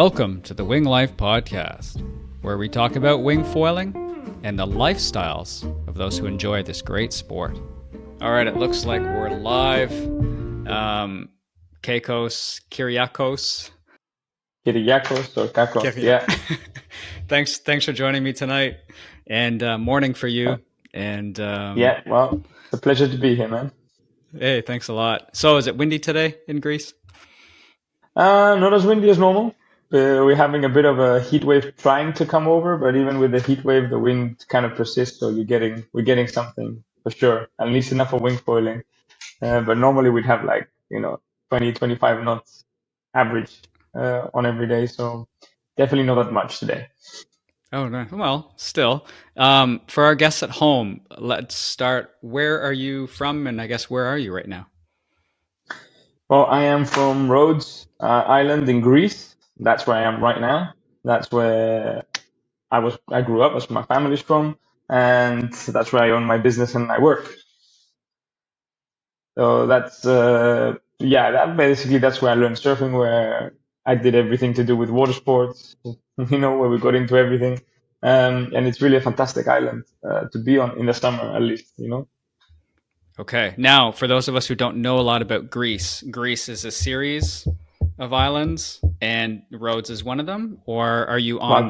Welcome to the Wing Life Podcast, where we talk about wing foiling and the lifestyles of those who enjoy this great sport. All right, it looks like we're live. Kyriakos. Kyriakos or Kakos, yeah. Thanks for joining me tonight, and morning for you. And yeah, well, it's a pleasure to be here, man. Hey, thanks a lot. So, is it windy today in Greece? Not as windy as normal. We're having a bit of a heat wave trying to come over, but even with the heat wave, the wind kind of persists. So we're getting something for sure, at least enough for wing foiling. But normally we'd have 20, 25 knots average on every day. So definitely not that much today. Oh, no. Well, still. For our guests at home, let's start. Where are you from? And I guess, where are you right now? Well, I am from Rhodes Island in Greece. That's where I am right now. That's where I grew up. That's where my family's from. And that's where I own my business and I work. So that's that's where I learned surfing, where I did everything to do with water sports, where we got into everything. And it's really a fantastic island to be on in the summer, at least, Okay. Now, for those of us who don't know a lot about Greece, Greece is a series of islands, and Rhodes is one of them. Or are you on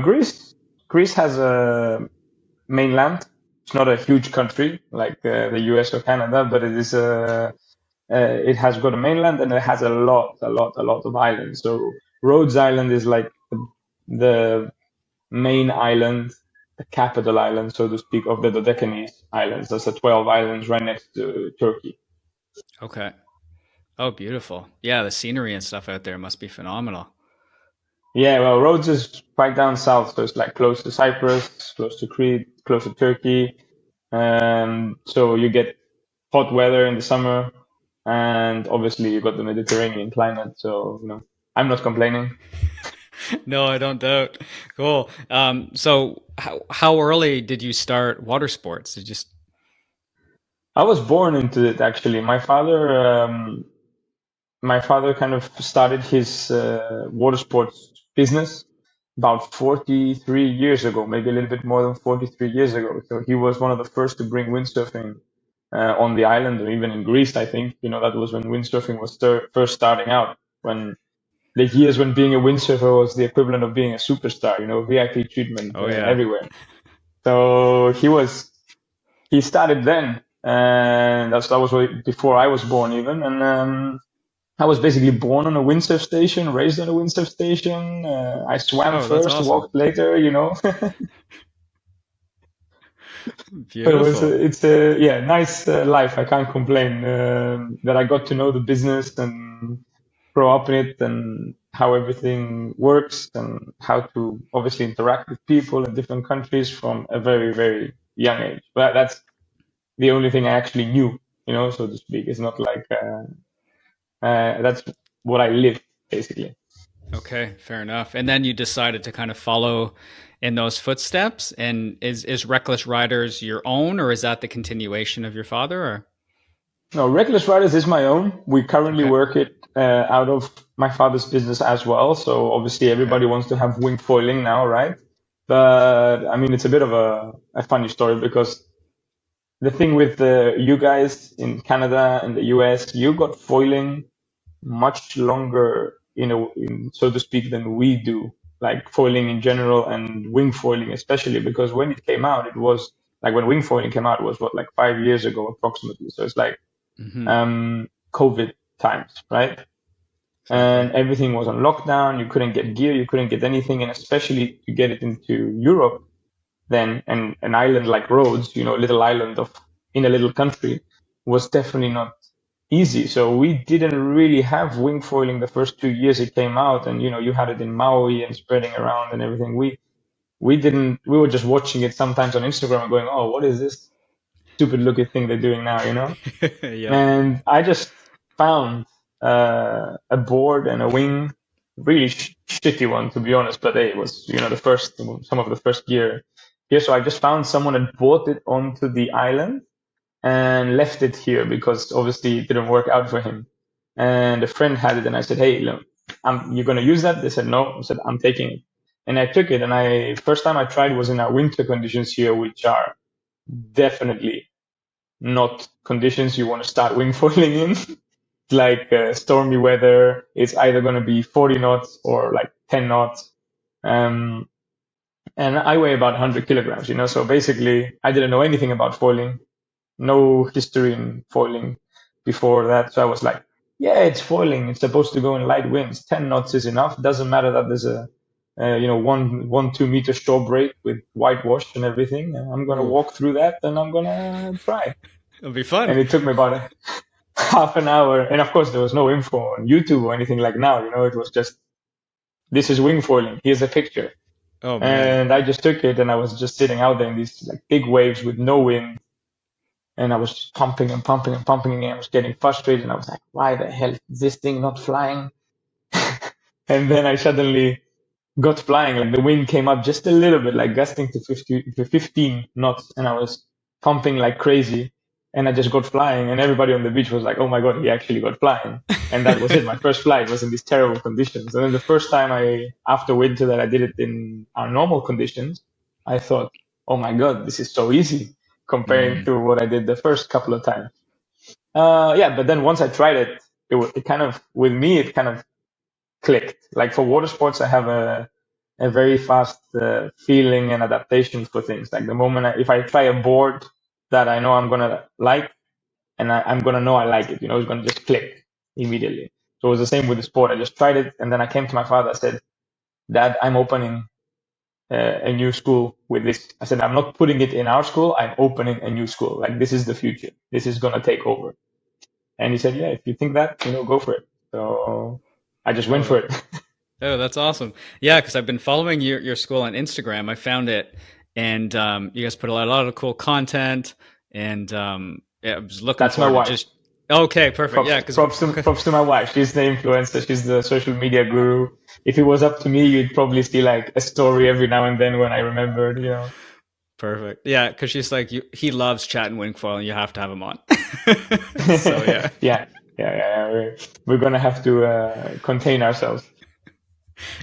Greece has a mainland. It's not a huge country like the US or Canada, but it has got a mainland and it has a lot of islands. So Rhodes Island is like the main island, the capital island, so to speak, of the Dodecanese Islands. That's the 12 islands right next to Turkey. Okay. Oh, beautiful. Yeah, the scenery and stuff out there must be phenomenal. Yeah, well, Rhodes is quite down south, so it's like close to Cyprus, close to Crete, close to Turkey. So you get hot weather in the summer, and obviously you got the Mediterranean climate. So, I'm not complaining. No, I don't doubt. Cool. So how early did you start water sports? I was born into it, actually. My father kind of started his water sports business about 43 years ago, maybe a little bit more than 43 years ago. So he was one of the first to bring windsurfing on the island, or even in Greece, I think. That was when windsurfing was first starting out, when the years when being a windsurfer was the equivalent of being a superstar, VIP treatment everywhere. So he started then, and that was before I was born even. And I was basically born on a windsurf station, raised on a windsurf station. I swam first, awesome. Walked later, Beautiful. It's a nice life. I can't complain that I got to know the business and grow up in it and how everything works and how to obviously interact with people in different countries from a very, very young age. But that's the only thing I actually knew, so to speak. It's not like that's what I lived, basically. Okay, fair enough. And then you decided to kind of follow in those footsteps. And is Reckless Riders your own, or is that the continuation of your father? Or? No, Reckless Riders is my own. We currently work it out of my father's business as well. So obviously everybody wants to have wing foiling now, right? But I mean, it's a bit of a funny story, because the thing with you guys in Canada and the US, you got foiling much longer in so to speak than we do, like foiling in general and wing foiling especially, because when it came out, it was like when wing foiling came out, it was 5 years ago approximately. So it's like COVID times, right? And everything was on lockdown. You couldn't get gear, you couldn't get anything, and especially to get it into Europe, then, and an island like Rhodes, little island in a little country, was definitely not easy. So we didn't really have wing foiling the first 2 years it came out, and you had it in Maui and spreading around and everything. We were just watching it sometimes on Instagram and going, oh, what is this stupid looking thing they're doing now, Yeah. And I just found a board and a wing, really shitty one, to be honest, but it was some of the first gear. So I just found someone had bought it onto the island and left it here because obviously it didn't work out for him. And a friend had it, and I said, hey, look, you're going to use that? They said, no. I said, I'm taking it. And I took it. And first time I tried was in our winter conditions here, which are definitely not conditions you want to start wingfoiling in. Like stormy weather, it's either going to be 40 knots or like 10 knots. Um, and I weigh about 100 kilograms, so basically I didn't know anything about foiling, no history in foiling before that. So I was like, yeah, it's foiling. It's supposed to go in light winds. 10 knots is enough. Doesn't matter that there's a, 2 meter shore break with whitewash and everything. I'm going to Ooh, walk through that and I'm going to try. it'll be fun. And it took me about half an hour. And of course, there was no info on YouTube or anything like now. It was just, this is wingfoiling. Here's a picture. Oh man. And I just took it and I was just sitting out there in these like big waves with no wind. And I was just pumping and pumping and pumping and I was getting frustrated. And I was like, why the hell is this thing not flying? And then I suddenly got flying. Like the wind came up just a little bit, like gusting to 15 knots. And I was pumping like crazy. And I just got flying. And everybody on the beach was like, oh my God, he actually got flying. And that was it. My first flight was in these terrible conditions. And then the first time after winter that I did it in our normal conditions, I thought, oh my God, this is so easy comparing Mm, to what I did the first couple of times. Yeah, but then once I tried it, it kind of, with me, it kind of clicked. Like for water sports, I have a very fast feeling and adaptation for things. Like the moment if I try a board that I know I'm gonna like, and I'm gonna know I like it, it's gonna just click immediately. So it was the same with the sport. I just tried it, and then I came to my father. I said, Dad, I'm opening a new school with this. I said, I'm not putting it in our school. I'm opening a new school. Like this is the future. This is gonna take over. And he said, yeah, if you think that, go for it. So I just went for oh, it. oh, that's awesome. Yeah, because I've been following your school on Instagram. I found it, and you guys put a lot of cool content, and yeah, I was looking That's my forward to wife. just. Okay, perfect. Props, Yeah, because props to props to my wife. She's the influencer. She's the social media guru. If it was up to me, you'd probably see like a story every now and then when I remembered. perfect. Yeah, because she's like, he loves chat and wingfoil, and you have to have him on. So yeah, Yeah, yeah. We're gonna have to contain ourselves.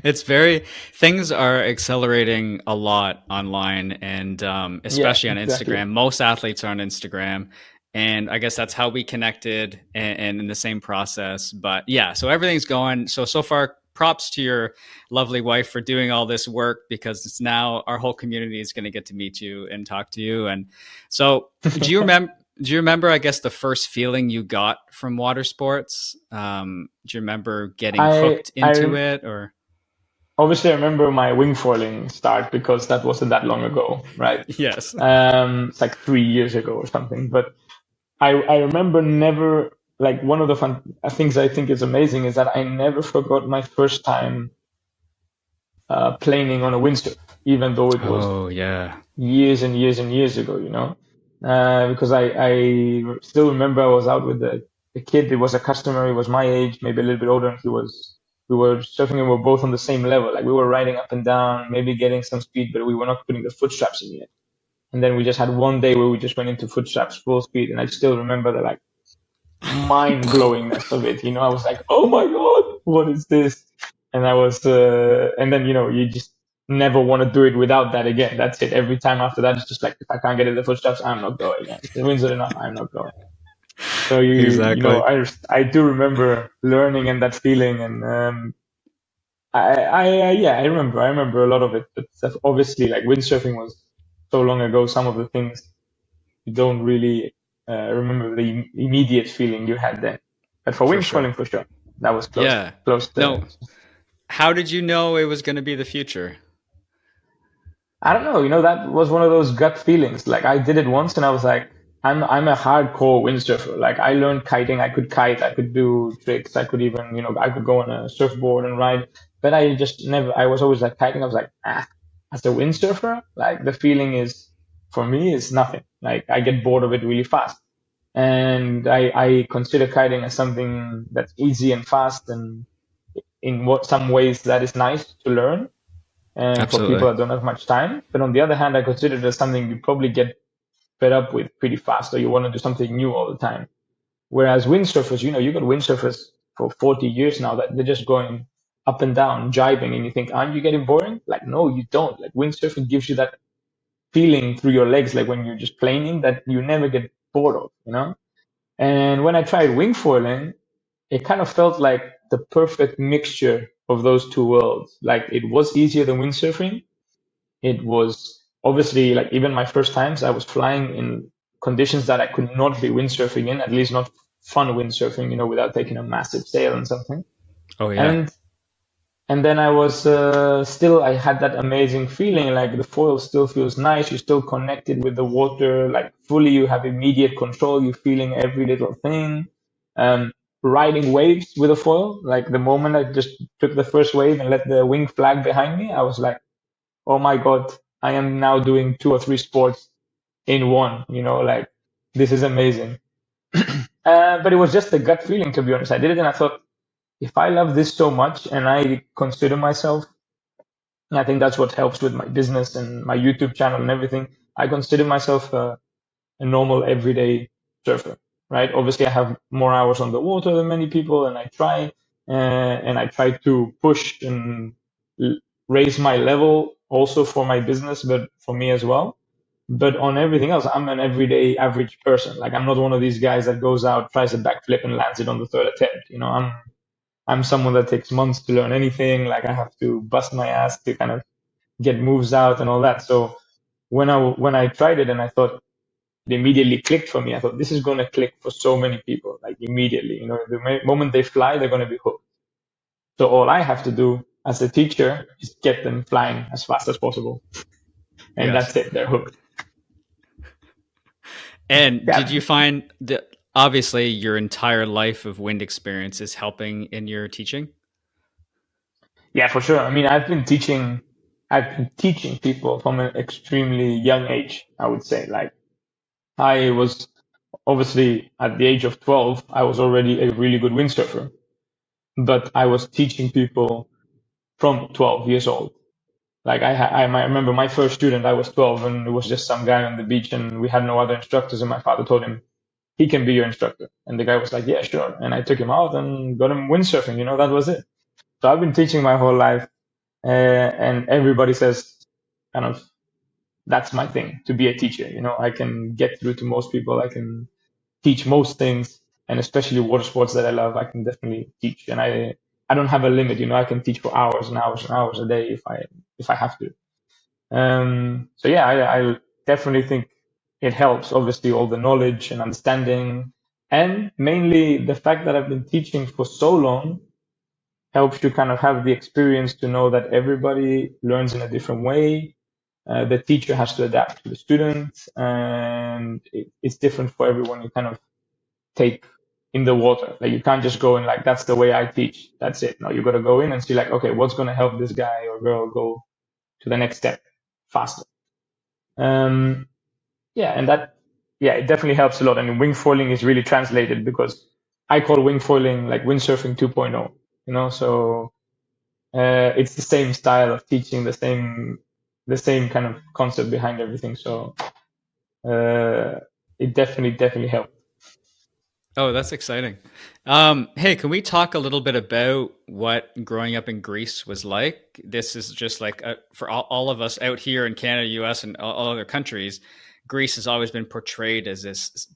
it's very things are accelerating a lot online, and Yeah, especially on exactly. Instagram. Most athletes are on Instagram, and I guess that's how we connected, and in the same process. But yeah, so everything's going so far. Props to your lovely wife for doing all this work, because it's now our whole community is going to get to meet you and talk to you. And so, do you remember? Do you remember, I guess, the first feeling you got from water sports? Do you remember getting I hooked into I it, or? obviously I remember my wing foiling start because that wasn't that long ago, right? Yes. It's like 3 years ago or something. But I remember never, like one of the fun things I think is amazing is that I never forgot my first time planing on a windsurf, even though it was Oh yeah. years and years and years ago, because I still remember I was out with the kid. It was a customer. He was my age, maybe a little bit older. And we were surfing and we were both on the same level. Like we were riding up and down, maybe getting some speed, but we were not putting the foot straps in yet. And then we just had one day where we just went into foot straps full speed. And I still remember the like mind blowingness of it. I was like, oh my God, what is this? And and then, you just never want to do it without that again. That's it. Every time after that, it's just like, if I can't get in the footsteps, I'm not going. If the wind's not enough, I'm not going. So Exactly. I do remember learning and that feeling. And, yeah, I remember a lot of it, but obviously like windsurfing was so long ago. Some of the things you don't really remember the immediate feeling you had then. But for For wing sure. foiling, for sure, that was close, Yeah. close No. to. How did you know it was going to be the future? I don't know. That was one of those gut feelings. Like I did it once, and I was like, I'm a hardcore windsurfer. Like I learned kiting. I could kite. I could do tricks. I could even, I could go on a surfboard and ride. But I just never. I was always like kiting. I was like, as a windsurfer, like the feeling is for me is nothing. Like I get bored of it really fast. And I consider kiting as something that's easy and fast, and in what some ways that is nice to learn, and for people Absolutely. that don't have much time. But on the other hand, I consider it as something you probably get fed up with pretty fast, or you want to do something new all the time. Whereas windsurfers, you got windsurfers for 40 years now that they're just going. up and down, jibing, and you think, aren't you getting boring? Like, no, you don't. Like windsurfing gives you that feeling through your legs, like when you're just planing, that you never get bored of, you know? And when I tried wingfoiling, it kind of felt like the perfect mixture of those two worlds. Like it was easier than windsurfing. It was obviously like even my first times, I was flying in conditions that I could not be windsurfing in, at least not fun windsurfing, you know, without taking a massive sail and something. Oh yeah. And and then I was still, I had that amazing feeling like the foil still feels nice. You're still connected with the water, like fully. You have immediate control. You're feeling every little thing. Um, Riding waves with a foil, like the moment I just took the first wave and let the wing flag behind me, I was like, oh my God, I am now doing two or three sports in one, you know, like this is amazing. But it was just a gut feeling, to be honest. I did it and I thought, if I love this so much and I consider myself, and I think that's what helps with my business and my YouTube channel and everything. I consider myself a normal everyday surfer, right? Obviously, I have more hours on the water than many people, and I try to push and raise my level also for my business, but for me as well. But on everything else, I'm an everyday average person. Like I'm not one of these guys that goes out, tries a backflip, and lands it on the third attempt. You know, I'm someone that takes months to learn anything. Like I have to bust my ass to kind of get moves out and all that. So when I tried it and I thought it immediately clicked for me, I thought this is going to click for so many people, like immediately. You know, the moment they fly, they're going to be hooked. So all I have to do as a teacher is get them flying as fast as possible, and Yes. that's it. They're hooked. And did Yeah, you find that obviously your entire life of wind experience is helping in your teaching? yeah, for sure. I mean, I've been teaching people from an extremely young age. I would say, like I was obviously at the age of 12, I was already a really good windsurfer, but I was teaching people from 12 years old. Like I remember my first student, I was 12 and it was just some guy on the beach and we had no other instructors and my father told him he can be your instructor. And the guy was like, yeah, sure. And I took him out and got him windsurfing, you know, that was it. So I've been teaching my whole life, and everybody says kind of that's my thing to be a teacher. You know, I can get through to most people. I can teach most things, and especially water sports that I love, I can definitely teach. And I don't have a limit, you know, I can teach for hours and hours and hours a day if I have to. So yeah, I definitely think it helps. Obviously, all the knowledge and understanding, and mainly the fact that I've been teaching for so long helps you kind of have the experience to know that everybody learns in a different way. The teacher has to adapt to the students, and it's different for everyone. You kind of take in the water. Like you can't just go in like that's the way I teach. That's it. No, you got to go in and see like okay, what's going to help this guy or girl go to the next step faster. Um, yeah, and that yeah, it definitely helps a lot. And wingfoiling is really translated because I call wingfoiling like windsurfing 2.0. You know, so it's the same style of teaching, the same kind of concept behind everything. So uh, it definitely helped. Oh, that's exciting. Hey, can we talk a little bit about what growing up in Greece was like? This is just like for all of us out here in Canada, US, and all other countries. Greece has always been portrayed as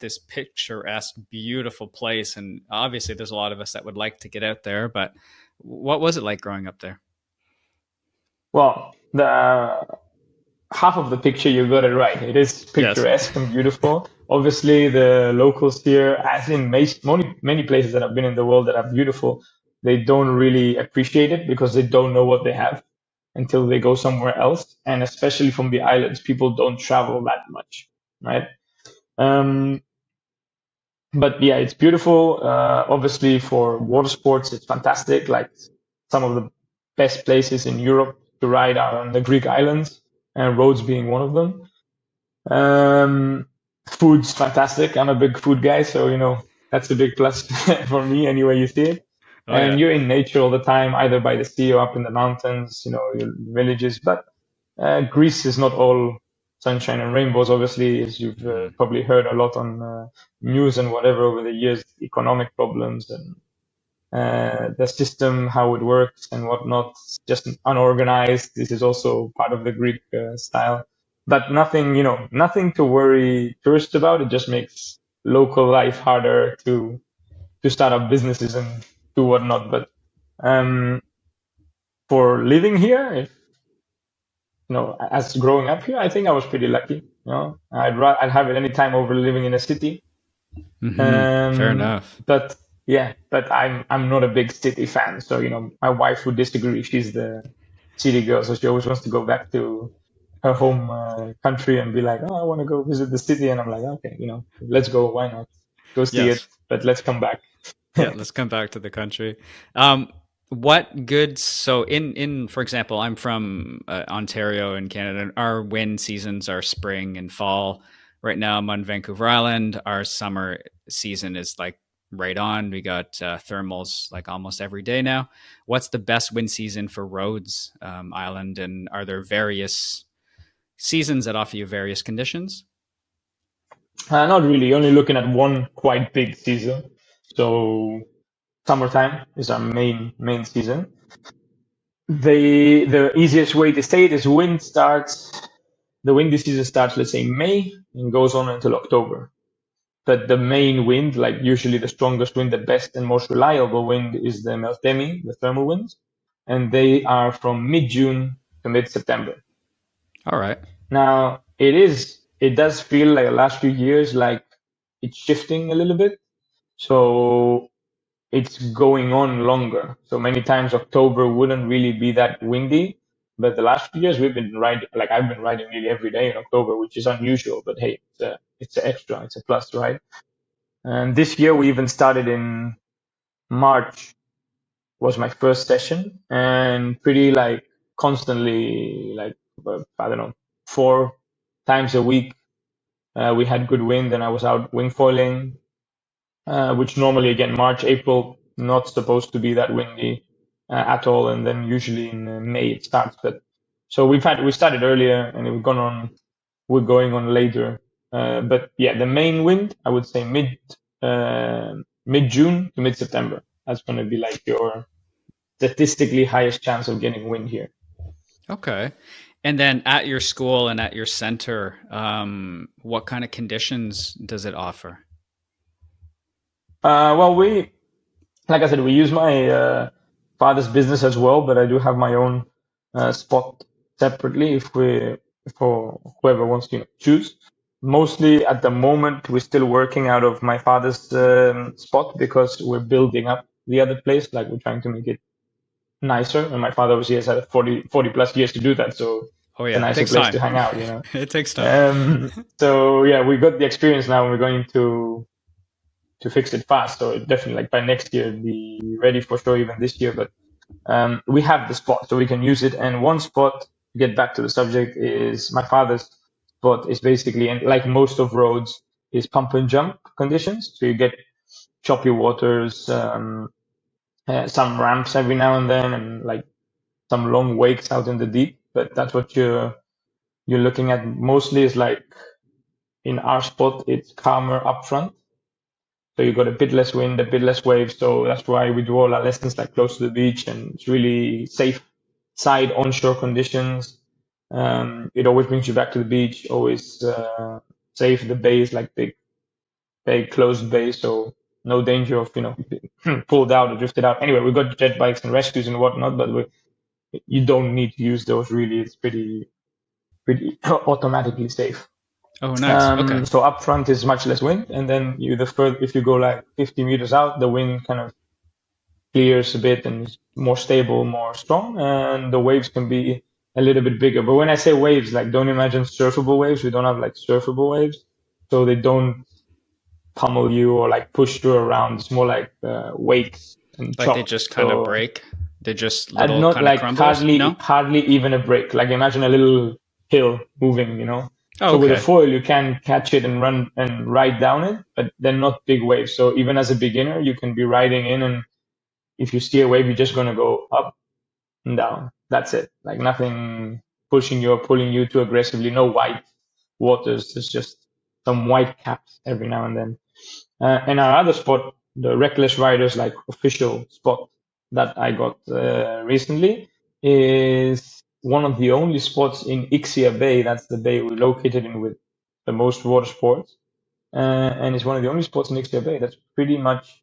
this picturesque, beautiful place, and obviously, there's a lot of us that would like to get out there. But what was it like growing up there? Well, the half of the picture you got it right. It is Yes. picturesque and beautiful. Obviously, the locals here, as in many places that I've been in the world that are beautiful, they don't really appreciate it because they don't know what they have until they go somewhere else. And especially from the islands, people don't travel that much, right? Um, but yeah, it's beautiful. Obviously, for water sports, it's fantastic. Like some of the best places in Europe to ride are on the Greek islands, and Rhodes being one of them. Um, Food's fantastic. I'm a big food guy, so you know that's a big plus for me anywhere you see it. Oh And yeah. you're in nature all the time, either by the sea or up in the mountains, you know, your villages. But Greece is not all sunshine and rainbows, obviously, as you've Mm. probably heard a lot on news and whatever over the years, economic problems and the system, how it works and whatnot, just unorganized. This is also part of the Greek style, but nothing, nothing to worry tourists about. It just makes local life harder to start up businesses and do whatnot. But um, for living here, if as growing up here, I think I was pretty lucky. I'd have it any time over living in a city. Fair Um, enough. but yeah, but I'm not a big city fan. So my wife would disagree. She's the city girl, so she always wants to go back to her home country and be like, oh, I want to go visit the city. And I'm like, okay, let's go. Why not? Go see it, Yes. but let's come back. Yeah, let's come back to the country. Um, what good? So, in for example, I'm from Ontario in Canada. And our wind seasons are spring and fall. Right now, I'm on Vancouver Island. Our summer season is like right on. We got thermals like almost every day now. What's the best wind season for Rhodes Island? And are there various seasons that offer you various conditions? Not really. Only looking at one quite big season. So summertime is our main season. The easiest way to say it is the windy season starts, let's say May and goes on until October. But the main wind, like usually the strongest wind, the best and most reliable wind is the Meltemi, the thermal winds, and they are from mid-June to mid-September. All right. Now it does feel like the last few years like it's shifting a little bit. So it's going on longer. So many times October wouldn't really be that windy. But the last few years we've been riding, like I've been riding nearly every day in October, which is unusual. But hey, it's an extra, it's a plus, right? And this year we even started in March was my first session, and pretty like constantly, like I don't know, 4 times a week. We had good wind, and I was out wingfoiling, which normally again March, April not supposed to be that windy at all, and then usually in May it starts. But so we started earlier, and we're going on later. But yeah, the main wind I would say mid June to mid September. That's going to be like your statistically highest chance of getting wind here. Okay. And then at your school and at your center, what kind of conditions does it offer? Well, like I said, we use my father's business as well, but I do have my own spot separately for whoever wants to choose. Mostly at the moment, we're still working out of my father's spot because we're building up the other place. Like we're trying to make it nicer. And my father obviously has had 40 plus years to do that. So Oh it's a yeah, it nicer takes place to time. hang out. It takes time. So yeah, we got the experience now and we're going to fix it fast. So it definitely like by next year be ready for sure, even this year. But we have the spot, so we can use it. And one spot, to get back to the subject, is my father's spot is basically, and like most of roads, is pump and jump conditions. So you get choppy waters, some ramps every now and then, and like some long wakes out in the deep. But that's what you're looking at mostly. Is like in our spot, it's calmer up front. So you got a bit less wind, a bit less waves. So that's why we do all our lessons like close to the beach, and it's really safe side onshore conditions. It always brings you back to the beach, always safe. The bay is like big closed bay, so no danger of being pulled out or drifted out. Anyway, we got jet bikes and rescues and whatnot, but you don't need to use those really. It's pretty automatically safe. Oh, nice. Okay. So up front is much less wind, and then if you go like 50 meters out, the wind kind of clears a bit and is more stable, more strong, and the waves can be a little bit bigger. But when I say waves, like don't imagine surfable waves. We don't have like surfable waves, so they don't pummel you or like push you around. It's more like wakes and Like they chop. just kind of So break. They're just and little not kind of like crumbles. No. hardly even a break. Like imagine a little hill moving. Oh, So with a okay. foil, you can catch it and run and ride down it, but they're not big waves. So even as a beginner, you can be riding in, and if you see a wave, you're just gonna go up and down. That's it. Like nothing pushing you or pulling you too aggressively. No white waters. There's just some white caps every now and then. And our other spot the Reckless Riders like official spot that I got recently is one of the only spots in Ixia Bay. That's the bay we're located in with the most water sports, and it's one of the only spots in Ixia Bay that's pretty much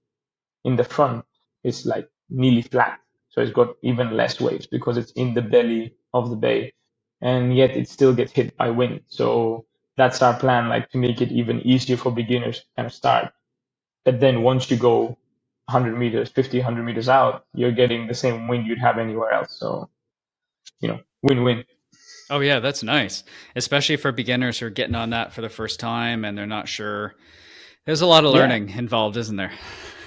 in the front. It's like nearly flat, so it's got even less waves because it's in the belly of the bay, and yet it still gets hit by wind. So that's our plan, like to make it even easier for beginners to kind of start. But then once you go 100 meters, 50, 100 meters out, you're getting the same wind you'd have anywhere else. So, win-win. Oh yeah, that's nice, especially for beginners who are getting on that for the first time and they're not sure. There's a lot of Yeah. learning involved, isn't there?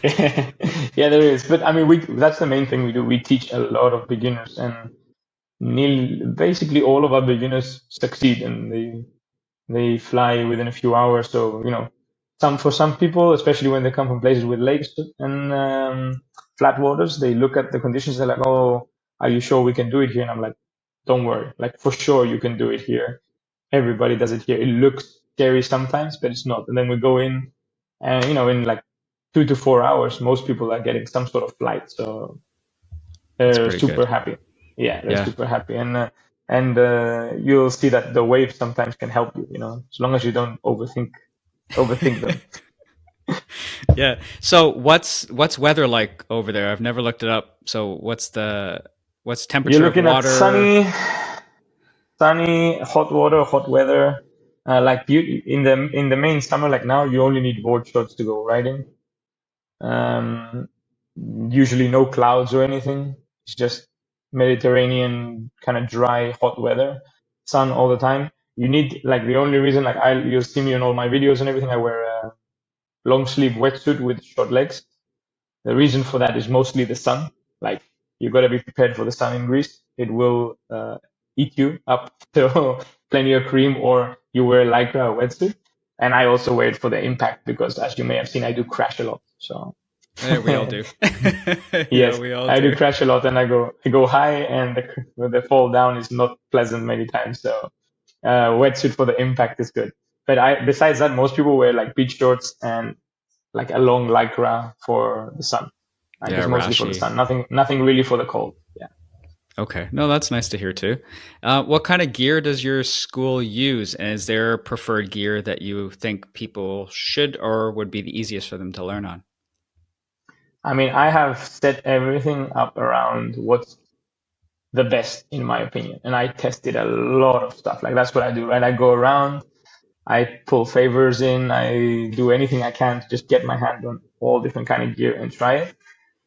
Yeah, there is. But I mean, that's the main thing we do. We teach a lot of beginners, and basically all of our beginners succeed, and they fly within a few hours. So, for some people, especially when they come from places with lakes and flat waters, they look at the conditions. They're like, "Oh, are you sure we can do it here?" And I'm like, "Don't worry. Like for sure you can do it here. Everybody does it here. It looks scary sometimes, but it's not." And then we go in, and in like 2 to 4 hours, most people are getting some sort of flight. So That's they're pretty super good. happy. Yeah, they're Yeah. super happy, and you'll see that the waves sometimes can help you. As long as you don't overthink them. Yeah. So what's weather like over there? I've never looked it up. So what's You're temperature of looking at water? sunny, hot water, hot weather. Like you in the main summer, like now, you only need board shorts to go riding. Um, Usually no clouds or anything. It's just Mediterranean kind of dry, hot weather, sun all the time. You need like the only reason like you'll see me in all my videos and everything. I wear a long sleeve wetsuit with short legs. The reason for that is mostly the sun. Like you got to be prepared for the sun in Greece. It will eat you up to plenty of cream, or you wear lycra or wetsuit. And I also wear it for the impact because, as you may have seen, I do crash a lot. So Yeah, we all do. Yeah, yes, we all I do do. crash a lot, and I go high, and the fall down is not pleasant many times. So wetsuit for the impact is good. But besides that, most people wear like beach shorts and like a long lycra for the sun. Like Yeah, it's mostly for the Rashi. sun. Nothing really for the cold. Yeah. Okay. No, that's nice to hear too. What kind of gear does your school use? And is there preferred gear that you think people should or would be the easiest for them to learn on? I mean, I have set everything up around what's the best in my opinion, and I tested a lot of stuff. Like that's what I do, right? I go around, I pull favors in, I do anything I can to just get my hand on all different kind of gear and try it.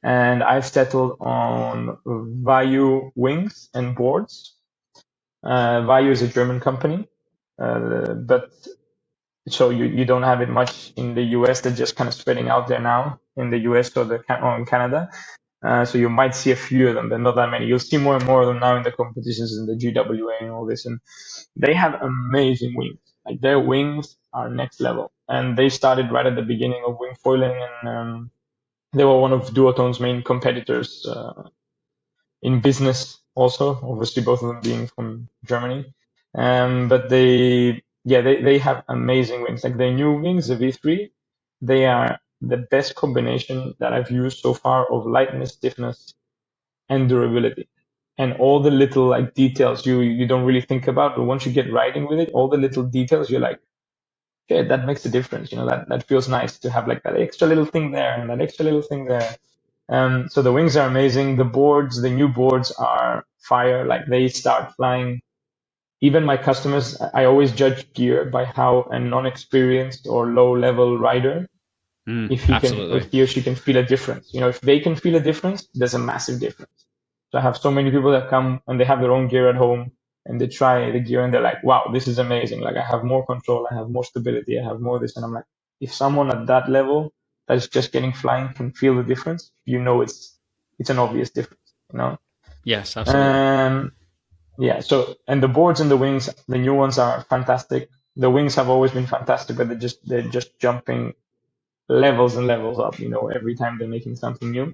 And I've settled on Vayu wings and boards. Vayu is a German company, but so you don't have it much in the US. They're just kind of spreading out there now in the US or in Canada. So you might see a few of them, but not that many. You'll see more and more of them now in the competitions in the GWA and all this. And they have amazing wings. Like their wings are next level. And they started right at the beginning of wing foiling, and they were one of Duoton's main competitors in business also, obviously both of them being from Germany. But they have amazing wings. Like their new wings, the V3, they are the best combination that I've used so far of lightness, stiffness, and durability. And all the little like details you don't really think about, but once you get riding with it, all the little details you're like, yeah, that makes a difference. That feels nice to have like that extra little thing there and that extra little thing there. So the wings are amazing. The new boards are fire. Like they start flying. Even my customers, I always judge gear by how a non-experienced or low-level rider, if he can, or Absolutely. if he or she can feel a difference. If they can feel a difference, there's a massive difference. So I have so many people that come and they have their own gear at home and they try the gear and they're like, wow, this is amazing. Like I have more control, I have more stability, I have more this. And I'm like, if someone at that level that is just getting flying can feel the difference, it's an obvious difference. Yes, absolutely. Um, yeah. So, and the boards and the wings, the new ones are fantastic. The wings have always been fantastic, but they're just jumping levels and levels up, every time they're making something new.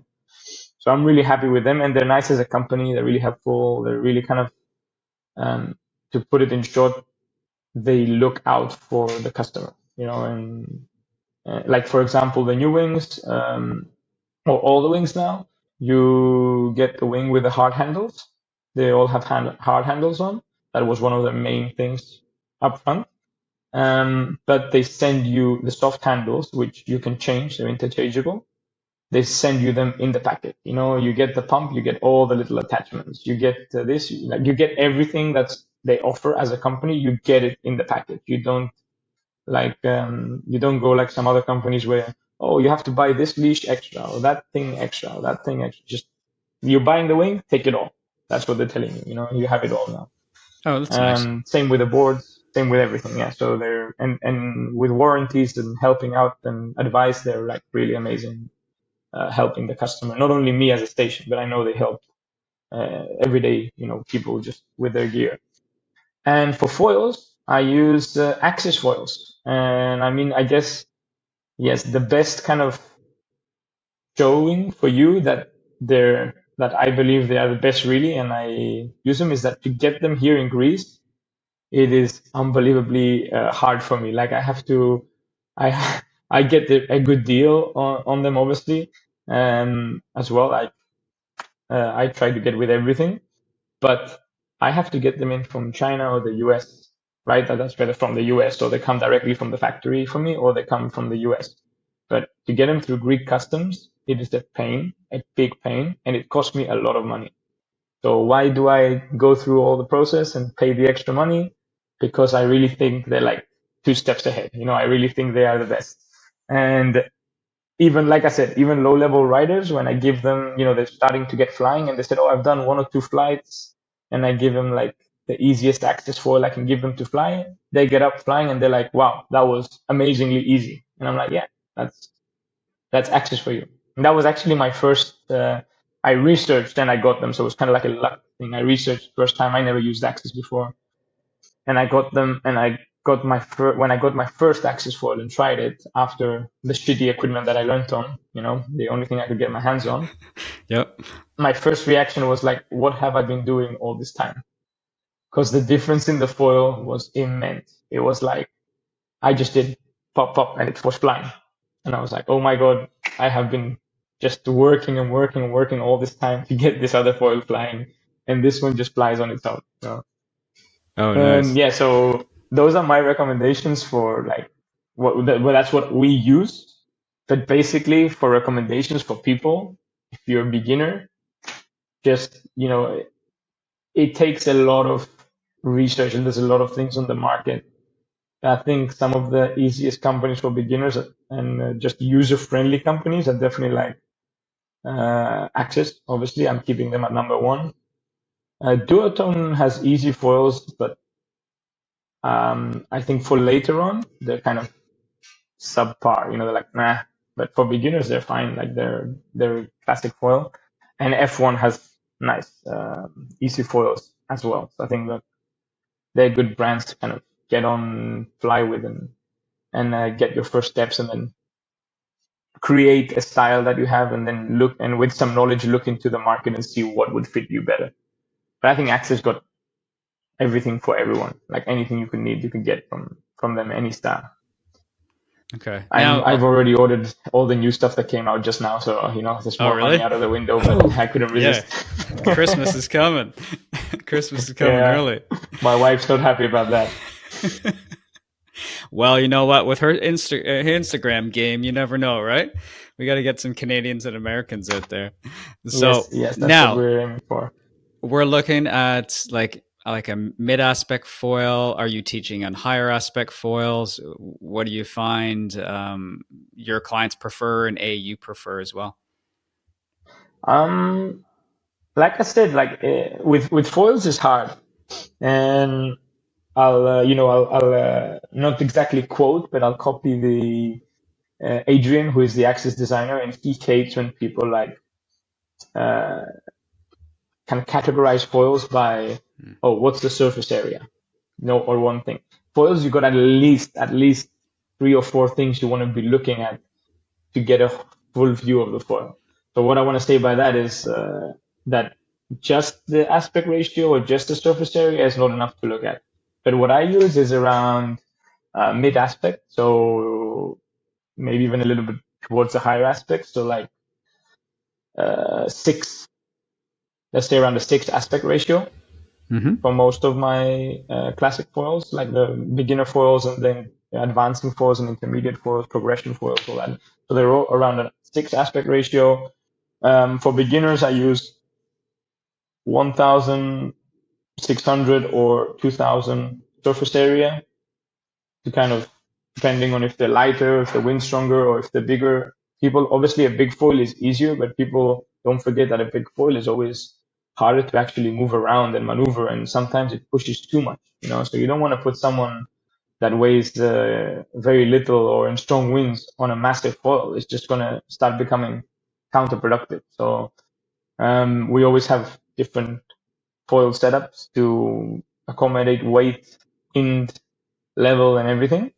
So I'm really happy with them, and they're nice as a company. They're really helpful. They're really kind of, to put it in short, they look out for the customer, and Like for example, the new wings, or all the wings now, you get the wing with the hard handles. They all have hard handles on. That was one of the main things up front. But they send you the soft handles, which you can change. They're interchangeable. They send you them in the packet. You know, you get the pump, you get all the little attachments, you get this, like you get everything that's they offer as a company. You get it in the packet. You don't go like some other companies where, oh, you have to buy this leash extra or that thing extra or that thing extra. Just you're buying the wing, take it all. That's what they're telling you. You know, you have it all now. Oh, that's nice. Same with the boards, same with everything. Yeah. So they're and with warranties and helping out and advice, they're like really amazing, helping the customer. Not only me as a station, but I know they help every day. You know, people just with their gear. And for foils, I use Axis foils. And I mean, I guess yes, the best kind of showing for you that I believe they are the best really, and I use them is that to get them here in Greece, it is unbelievably hard for me. Like I have to, I I get a good deal on them obviously, as well. I try to get with everything, but I have to get them in from China or the US, right? That's better from the US, so they come directly from the factory for me, or they come from the US. But to get them through Greek customs, it is a pain, a big pain, and it costs me a lot of money. So why do I go through all the process and pay the extra money? Because I really think they're like two steps ahead. You know, I really think they are the best. And even like I said, even low level riders, when I give them, you know, they're starting to get flying and they said, oh, I've done one or two flights, and I give them like the easiest access foil I can give them to fly. They get up flying and they're like, wow, that was amazingly easy. And I'm like, yeah, that's access for you. And that was actually my first, I researched and I got them. So it was kind of like a luck thing. I researched first time. I never used access before, and I got them, and I got when I got my first access foil and tried it after the shitty equipment that I learned on, you know, the only thing I could get my hands on. Yep. My first reaction was like, what have I been doing all this time? Because the difference in the foil was immense. It was like, I just did pop, pop, and it was flying. And I was like, oh my God, I have been just working and working and working all this time to get this other foil flying. And this one just flies on its own. So, Oh, nice. yeah, so those are my recommendations for like well, that's what we use. But basically, for recommendations for people, if you're a beginner, just, you know, it takes a lot of research and there's a lot of things on the market. I think some of the easiest companies for beginners and just user-friendly companies are definitely like Axis. Obviously, I'm keeping them at number one. Duotone has easy foils, but I think for later on, they're kind of subpar. You know, they're like nah. But for beginners, they're fine. Like they're classic foil, and F1 has nice easy foils as well. So I think that they're good brands to kind of get on, fly with, and get your first steps, and then create a style that you have, and then look and with some knowledge look into the market and see what would fit you better. But I think Axis got everything for everyone. Like anything you could need, you can get from them any style. Okay. Now, I've already ordered all the new stuff that came out just now, so you know there's oh, more money really? out of the window, but I couldn't Yeah. resist. Christmas is coming. Christmas is coming Yeah, early. my wife's not happy about that. Well, you know what? With her Instagram game, you never know, right? We got to get some Canadians and Americans out there. Yes, So yes, that's what now we're aiming for. we're looking at like a mid aspect foil. Are you teaching on higher aspect foils? What do you find your clients prefer and you prefer as well? Um, like I said, like with foils is hard, and I'll not exactly quote, but I'll copy the Adrian, who is the Axis designer, and he hates when people like uh, can categorize foils by, oh, what's the surface area? No, or one thing. Foils, you got at least three or four things you want to be looking at to get a full view of the foil. So what I want to say by that is that just the aspect ratio or just the surface area is not enough to look at. But what I use is around mid aspect. So maybe even a little bit towards the higher aspects. So like six, let's say around a six aspect ratio Hmm. for most of my classic foils, like the beginner foils and then advancing foils and intermediate foils, progression foils, all that. So they're all around a six aspect ratio. For beginners, I use 1,600 or 2,000 surface area to kind of, depending on if they're lighter, if the wind's stronger, or if they're bigger. People, obviously, a big foil is easier, but people don't forget that a big foil is always harder to actually move around and maneuver, and sometimes it pushes too much, you know. So you don't want to put someone that weighs very little or in strong winds on a massive foil. It's just going to start becoming counterproductive. So we always have different foil setups to accommodate weight, wind, level, and everything.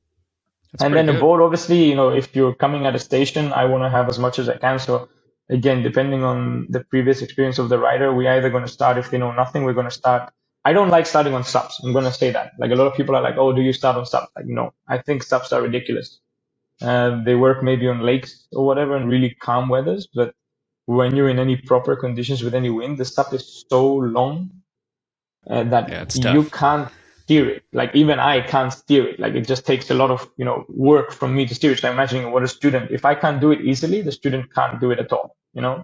That's And pretty then the good. board, obviously, you know, if you're coming at a station, I want to have as much as I can. So again, depending on the previous experience of the rider, we either going to start, if they know nothing, we're going to start. I don't like starting on subs. I'm going to say that. Like a lot of people are like, oh, do you start on subs? Like, no, I think subs are ridiculous. They work maybe on lakes or whatever in really calm weathers, but when you're in any proper conditions with any wind, the sub is so long that Yeah, it's you tough. can't steer it. Like even I can't steer it. Like it just takes a lot of, you know, work from me to steer it. So I'm imagining what a student, if I can't do it easily, the student can't do it at all, you know?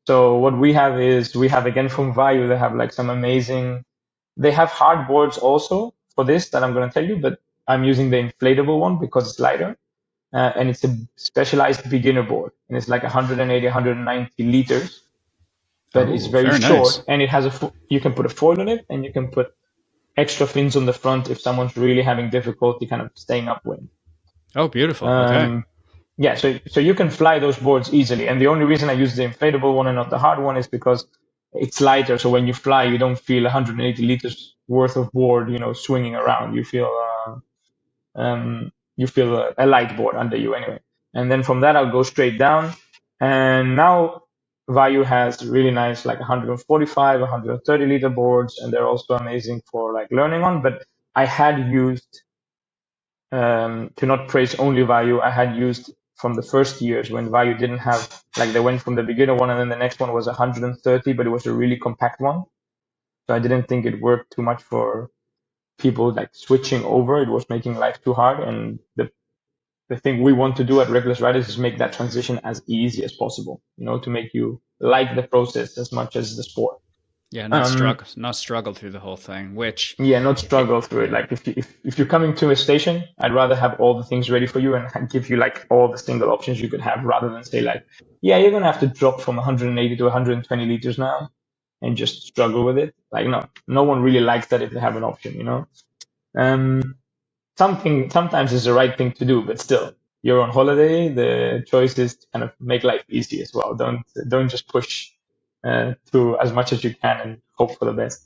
So what we have is we have again from Vayu, they have like some amazing, they have hard boards also for this that I'm going to tell you, but I'm using the inflatable one because it's lighter. And it's a specialized beginner board and it's like 180, 190 liters, but it's Oh, very very short nice. and it has you can put a foil on it and you can put extra fins on the front if someone's really having difficulty kind of staying upwind. Oh, beautiful. Okay. Um, yeah, so you can fly those boards easily. And the only reason I use the inflatable one and not the hard one is because it's lighter. So when you fly, you don't feel 180 liters worth of board, you know, swinging around. You feel a light board under you anyway. And then from that, I'll go straight down. And now Vayu has really nice, like 145, 130 liter boards, and they're also amazing for like learning on. But I had used, to not praise only Vayu, I had used from the first years when Vayu didn't have, like they went from the beginner one and then the next one was 130, but it was a really compact one. So I didn't think it worked too much for people like switching over. It was making life too hard. And the thing we want to do at Reckless Riders is make that transition as easy as possible, you know, to make you like the process as much as the sport. Yeah, Um, not struggle through the whole thing, which yeah, not struggle through it. yeah. Like if you're coming to a station, I'd rather have all the things ready for you and give you like all the single options you could have rather than say like, yeah, you're gonna have to drop from 180 to 120 liters now and just struggle with it. Like no one really likes that if they have an option, you know. Um, sometimes is the right thing to do, but still, you're on holiday. The choice is to kind of make life easy as well. Don't just push through as much as you can and hope for the best.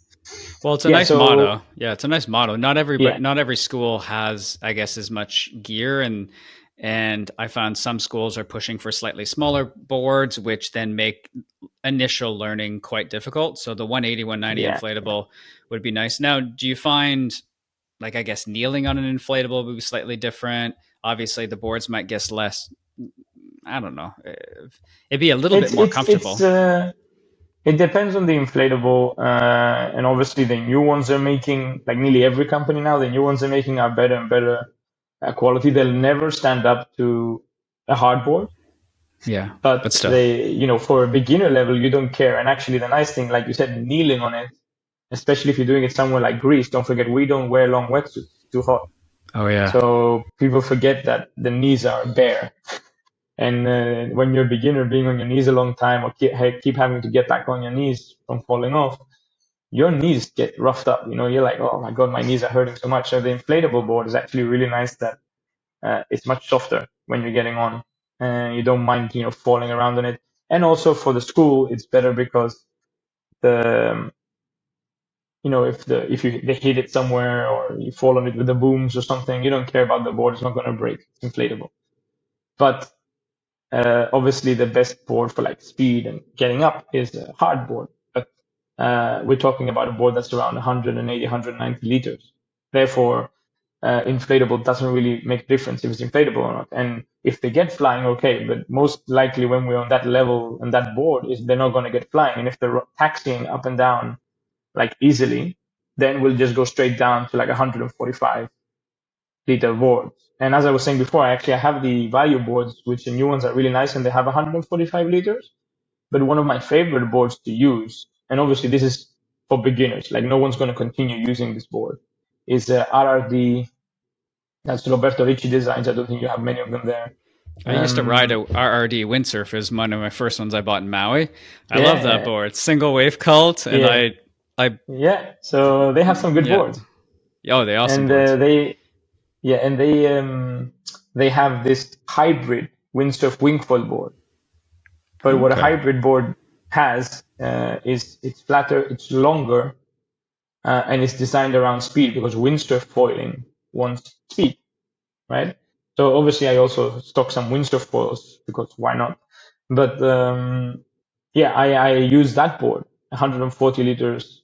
Well, it's a Yeah. nice So motto. Yeah, it's a nice motto. Not everybody, yeah, not every school has, I guess, as much gear, and I found some schools are pushing for slightly smaller boards, which then make initial learning quite difficult. So the 180, 190 yeah. inflatable would be nice. Now, do you find, like, I guess kneeling on an inflatable would be slightly different? Obviously, the boards might get less. I don't know. It'd be a little bit It's more it's it's comfortable. it depends on the inflatable, and obviously the new ones they're making, like nearly every company now, the new ones they're making are better and better quality. They'll never stand up to a hardboard. Yeah, but But still. for a beginner level, you don't care. And actually, the nice thing, like you said, kneeling on it, especially if you're doing it somewhere like Greece, don't forget we don't wear long wetsuits. It's too hot. Oh yeah. So people forget that the knees are bare. And when you're a beginner, being on your knees a long time or keep having to get back on your knees from falling off, your knees get roughed up. You know, you're like, oh my God, my knees are hurting so much. So the inflatable board is actually really nice that it's much softer when you're getting on, and you don't mind, falling around on it. And also for the school, it's better because the if they hit it somewhere or you fall on it with the booms or something, you don't care about the board; it's not going to break. It's inflatable. But obviously, the best board for like speed and getting up is a hard board. But we're talking about a board that's around 180, 190 liters. Therefore, inflatable doesn't really make a difference if it's inflatable or not. And if they get flying, okay, but most likely when we're on that level and that board is they're not going to get flying. And if they're taxiing up and down like easily, then we'll just go straight down to like 145-liter boards. And as I was saying before, I have the value boards, which the new ones are really nice and they have 145 liters. But one of my favorite boards to use, and obviously this is for beginners, like no one's going to continue using this board, is RRD. That's Roberto Ricci Designs. I don't think you have many of them there. I used to ride a RRD windsurf as one of my first ones I bought in Maui. I love that Yeah, board, single wave cult, and yeah, I yeah. So they have some good yeah. boards, Oh, they awesome and boards. they have this hybrid windsurf wingfoil board. But what a Okay. hybrid board has is it's flatter, it's longer, and it's designed around speed because windsurf foiling wants speed, right? So obviously I also stock some windsurf foils because why not? But yeah, I use that board, 140 liters.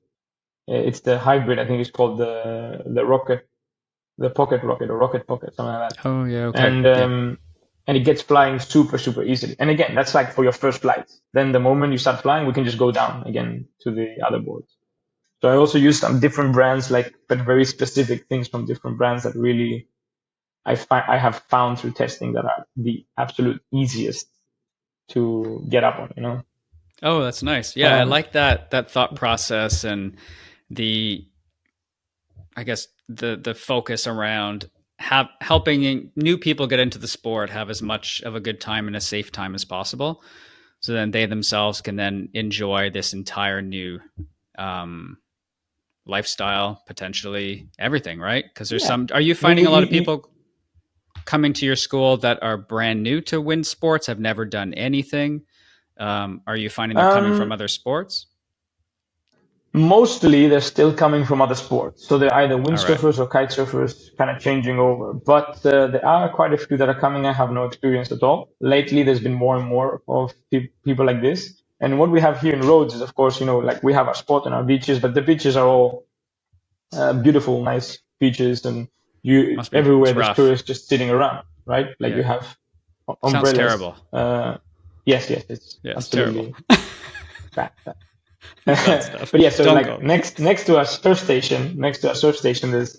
It's the hybrid. I think it's called the rocket, the pocket rocket or rocket pocket, something like that. Oh yeah. Okay. And Yeah. and it gets flying super easily. And again, that's like for your first flight. Then the moment you start flying, we can just go down again to the other boards. So I also use some different brands, like but very specific things from different brands that really I have found through testing that are the absolute easiest to get up on. Oh, that's nice. Yeah, I Um, like that thought process and the I guess the focus around helping new people get into the sport have as much of a good time and a safe time as possible, so then they themselves can then enjoy this entire new um, lifestyle, potentially everything, right? Because there's yeah, some. Are you I mean, finding a lot of people coming to your school that are brand new to wind sports, have never done anything? Are you finding they're coming from um, other sports? mostly they're still coming from other sports. So they're either All right. windsurfers or kite surfers kind of changing over. But there are quite a few that are coming. I have no experience at all. Lately, there's been more and more of people like this. And what we have here in Rhodes is, of course, like we have our sport and our beaches, but the beaches are all beautiful, nice beaches, and Must be. everywhere It's there's rough. tourists just sitting around, right? Like you Yeah. have Sounds umbrellas. terrible. Yes, it's Yeah, it's terrible. absolutely bad. Bad stuff. But yeah, so Don't like go. next to our surf station, there's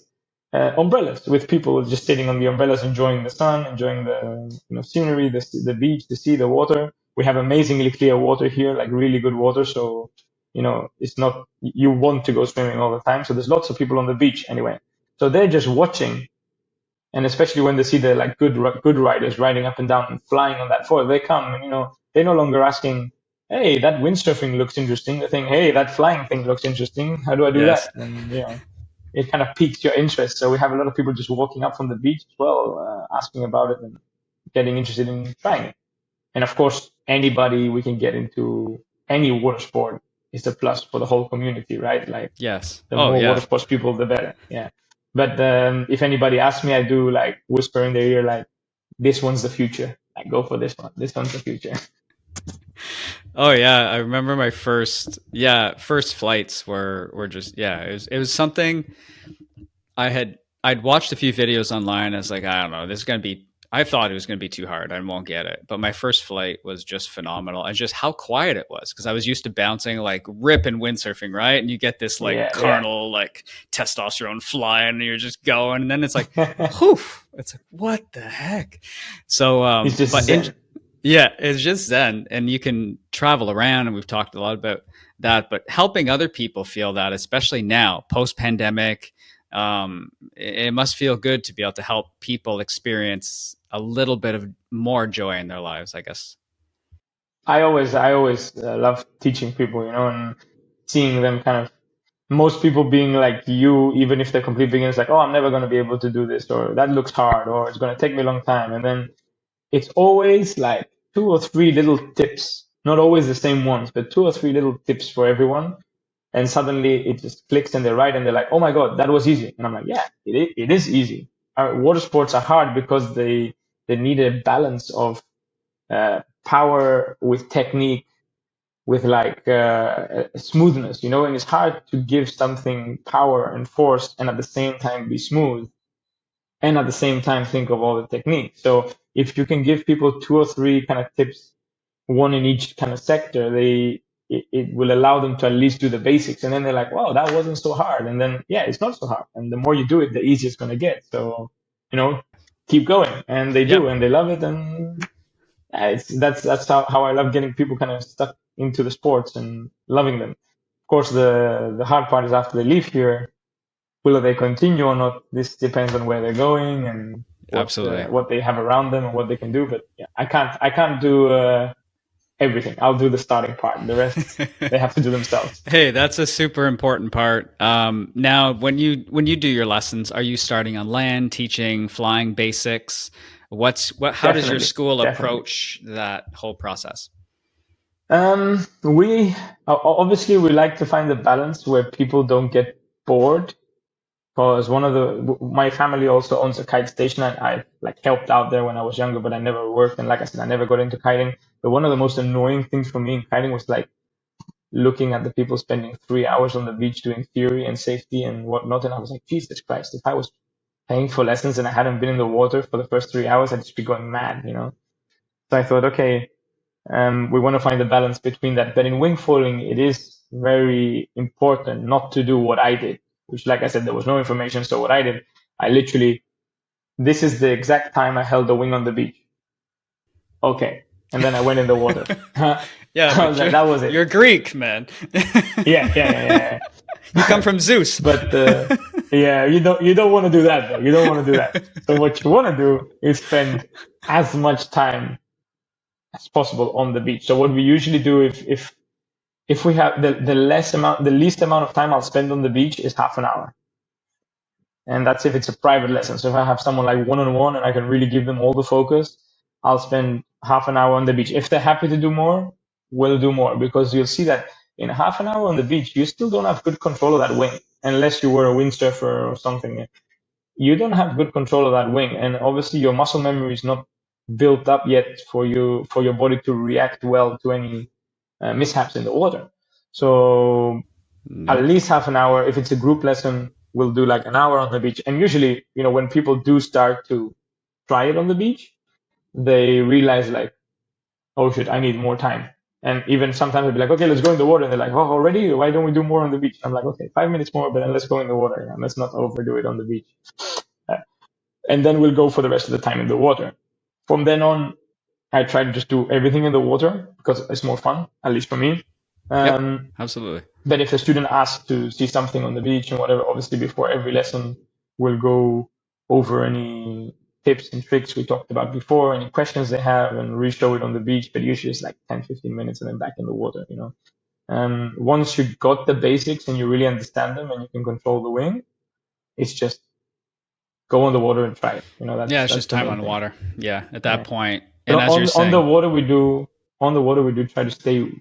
umbrellas with people just sitting on the umbrellas, enjoying the sun, enjoying the scenery, the beach, the sea, the water. We have amazingly clear water here, like really good water. So it's not you want to go swimming all the time. So there's lots of people on the beach anyway. So they're just watching, and especially when they see the like good riders riding up and down and flying on that foil, they come and they're no longer asking, "Hey, that windsurfing looks interesting." They think, "Hey, that flying thing looks interesting. How do I do that?" Yes. And it kind of piques your interest. So we have a lot of people just walking up from the beach as well, asking about it and getting interested in trying it. And of course, anybody we can get into any water sport is a plus for the whole community, right? Like Yes. the Oh more water yeah. sports people, the better. Yeah. But if anybody asks me, I do like whisper in their ear, like, this one's the future. Like, go for this one. This one's the future. Oh yeah. I remember my first flights were just it was something I'd watched a few videos online. I was like, I don't know, this is gonna be. I thought it was gonna be too hard. I won't get it. But my first flight was just phenomenal, and just how quiet it was because I was used to bouncing like rip and windsurfing, right? And you get this like Yeah, yeah. carnal like testosterone flying, and you're just going, and then it's like, whew, it's like what the heck. So, It's just but zen. yeah, it's just zen, and you can travel around, and we've talked a lot about that. But helping other people feel that, especially now, post pandemic, it must feel good to be able to help people experience a little bit of more joy in their lives, I guess. I always love teaching people, and seeing them kind of, most people being like you, even if they're complete beginners, like, oh, I'm never going to be able to do this, or that looks hard, or it's going to take me a long time. And then it's always like two or three little tips, not always the same ones, but two or three little tips for everyone. And suddenly it just clicks and they're right and they're like, oh my God, that was easy. And I'm like, yeah, it is easy. Water sports are hard because they need a balance of power with technique, with like smoothness, and it's hard to give something power and force and at the same time be smooth. and at the same time think of all the techniques. So if you can give people two or three kind of tips, one in each kind of sector, it will allow them to at least do the basics. And then they're like, wow, that wasn't so hard. And then, yeah, it's not so hard. And the more you do it, the easier it's going to get. So, keep going. And they do, Yep. and they love it. And that's how I love getting people kind of stuck into the sports and loving them. Of course, the hard part is after they leave here, will they continue or not? This depends on where they're going and Absolutely. what they have around them and what they can do. But yeah, I can't do everything. I'll do the starting part. The rest they have to do themselves. Hey, that's a super important part. Now, when you do your lessons, are you starting on land, teaching flying basics? How does your Definitely, school definitely. approach that whole process? We obviously we like to find a balance where people don't get bored. Because my family also owns a kite station, and I like helped out there when I was younger, but I never worked. And like I said, I never got into kiting. But one of the most annoying things for me in kiting was like looking at the people spending 3 hours on the beach doing theory and safety and whatnot. And I was like, Jesus Christ, if I was paying for lessons and I hadn't been in the water for the first 3 hours, I'd just be going mad. So I thought, okay, we want to find a balance between that. But in wing foiling, it is very important not to do what I did, which, like I said, there was no information. So what I did, I literally, this is the exact time I held the wing on the beach. Okay. And then I went in the water. I Yeah, was but like, you're that was it. you're Greek, man. Yeah, yeah, yeah, You come yeah. from Zeus. But yeah, you don't want to do that though. You don't want to do that. So what you want to do is spend as much time as possible on the beach. So what we usually do if we have the least amount of time I'll spend on the beach is half an hour. And that's if it's a private lesson. So if I have someone like one on one and I can really give them all the focus, I'll spend half an hour on the beach. If they're happy to do more, we'll do more because you'll see that in half an hour on the beach, you still don't have good control of that wing unless you were a windsurfer or something. You don't have good control of that wing, and obviously your muscle memory is not built up yet for your body to react well to any mishaps in the water. So at Nope. least half an hour. If it's a group lesson, we'll do like an hour on the beach. And usually, when people do start to try it on the beach, they realize like, oh shit, I need more time. And even sometimes they'll be like, okay, let's go in the water. And they're like, oh, already? Why don't we do more on the beach? I'm like, okay, 5 minutes more, but then let's go in the water. Let's not overdo it on the beach. Uh, and then we'll go for the rest of the time in the water. From then on, I try to just do everything in the water because it's more fun, at least for me. Yep. Um, Absolutely. but if the student asks to see something on the beach and whatever, obviously before every lesson, we'll go over any tips and tricks we talked about before, any questions they have, and re-show it on the beach. But usually it's like 10, 15 minutes and then back in the water. And once you got the basics and you really understand them and you can control the wing, it's just go on the water and try it. Yeah, it's That's just the time main on thing. water. Yeah, at that Yeah. point. But And as you're on the saying, water we do try to stay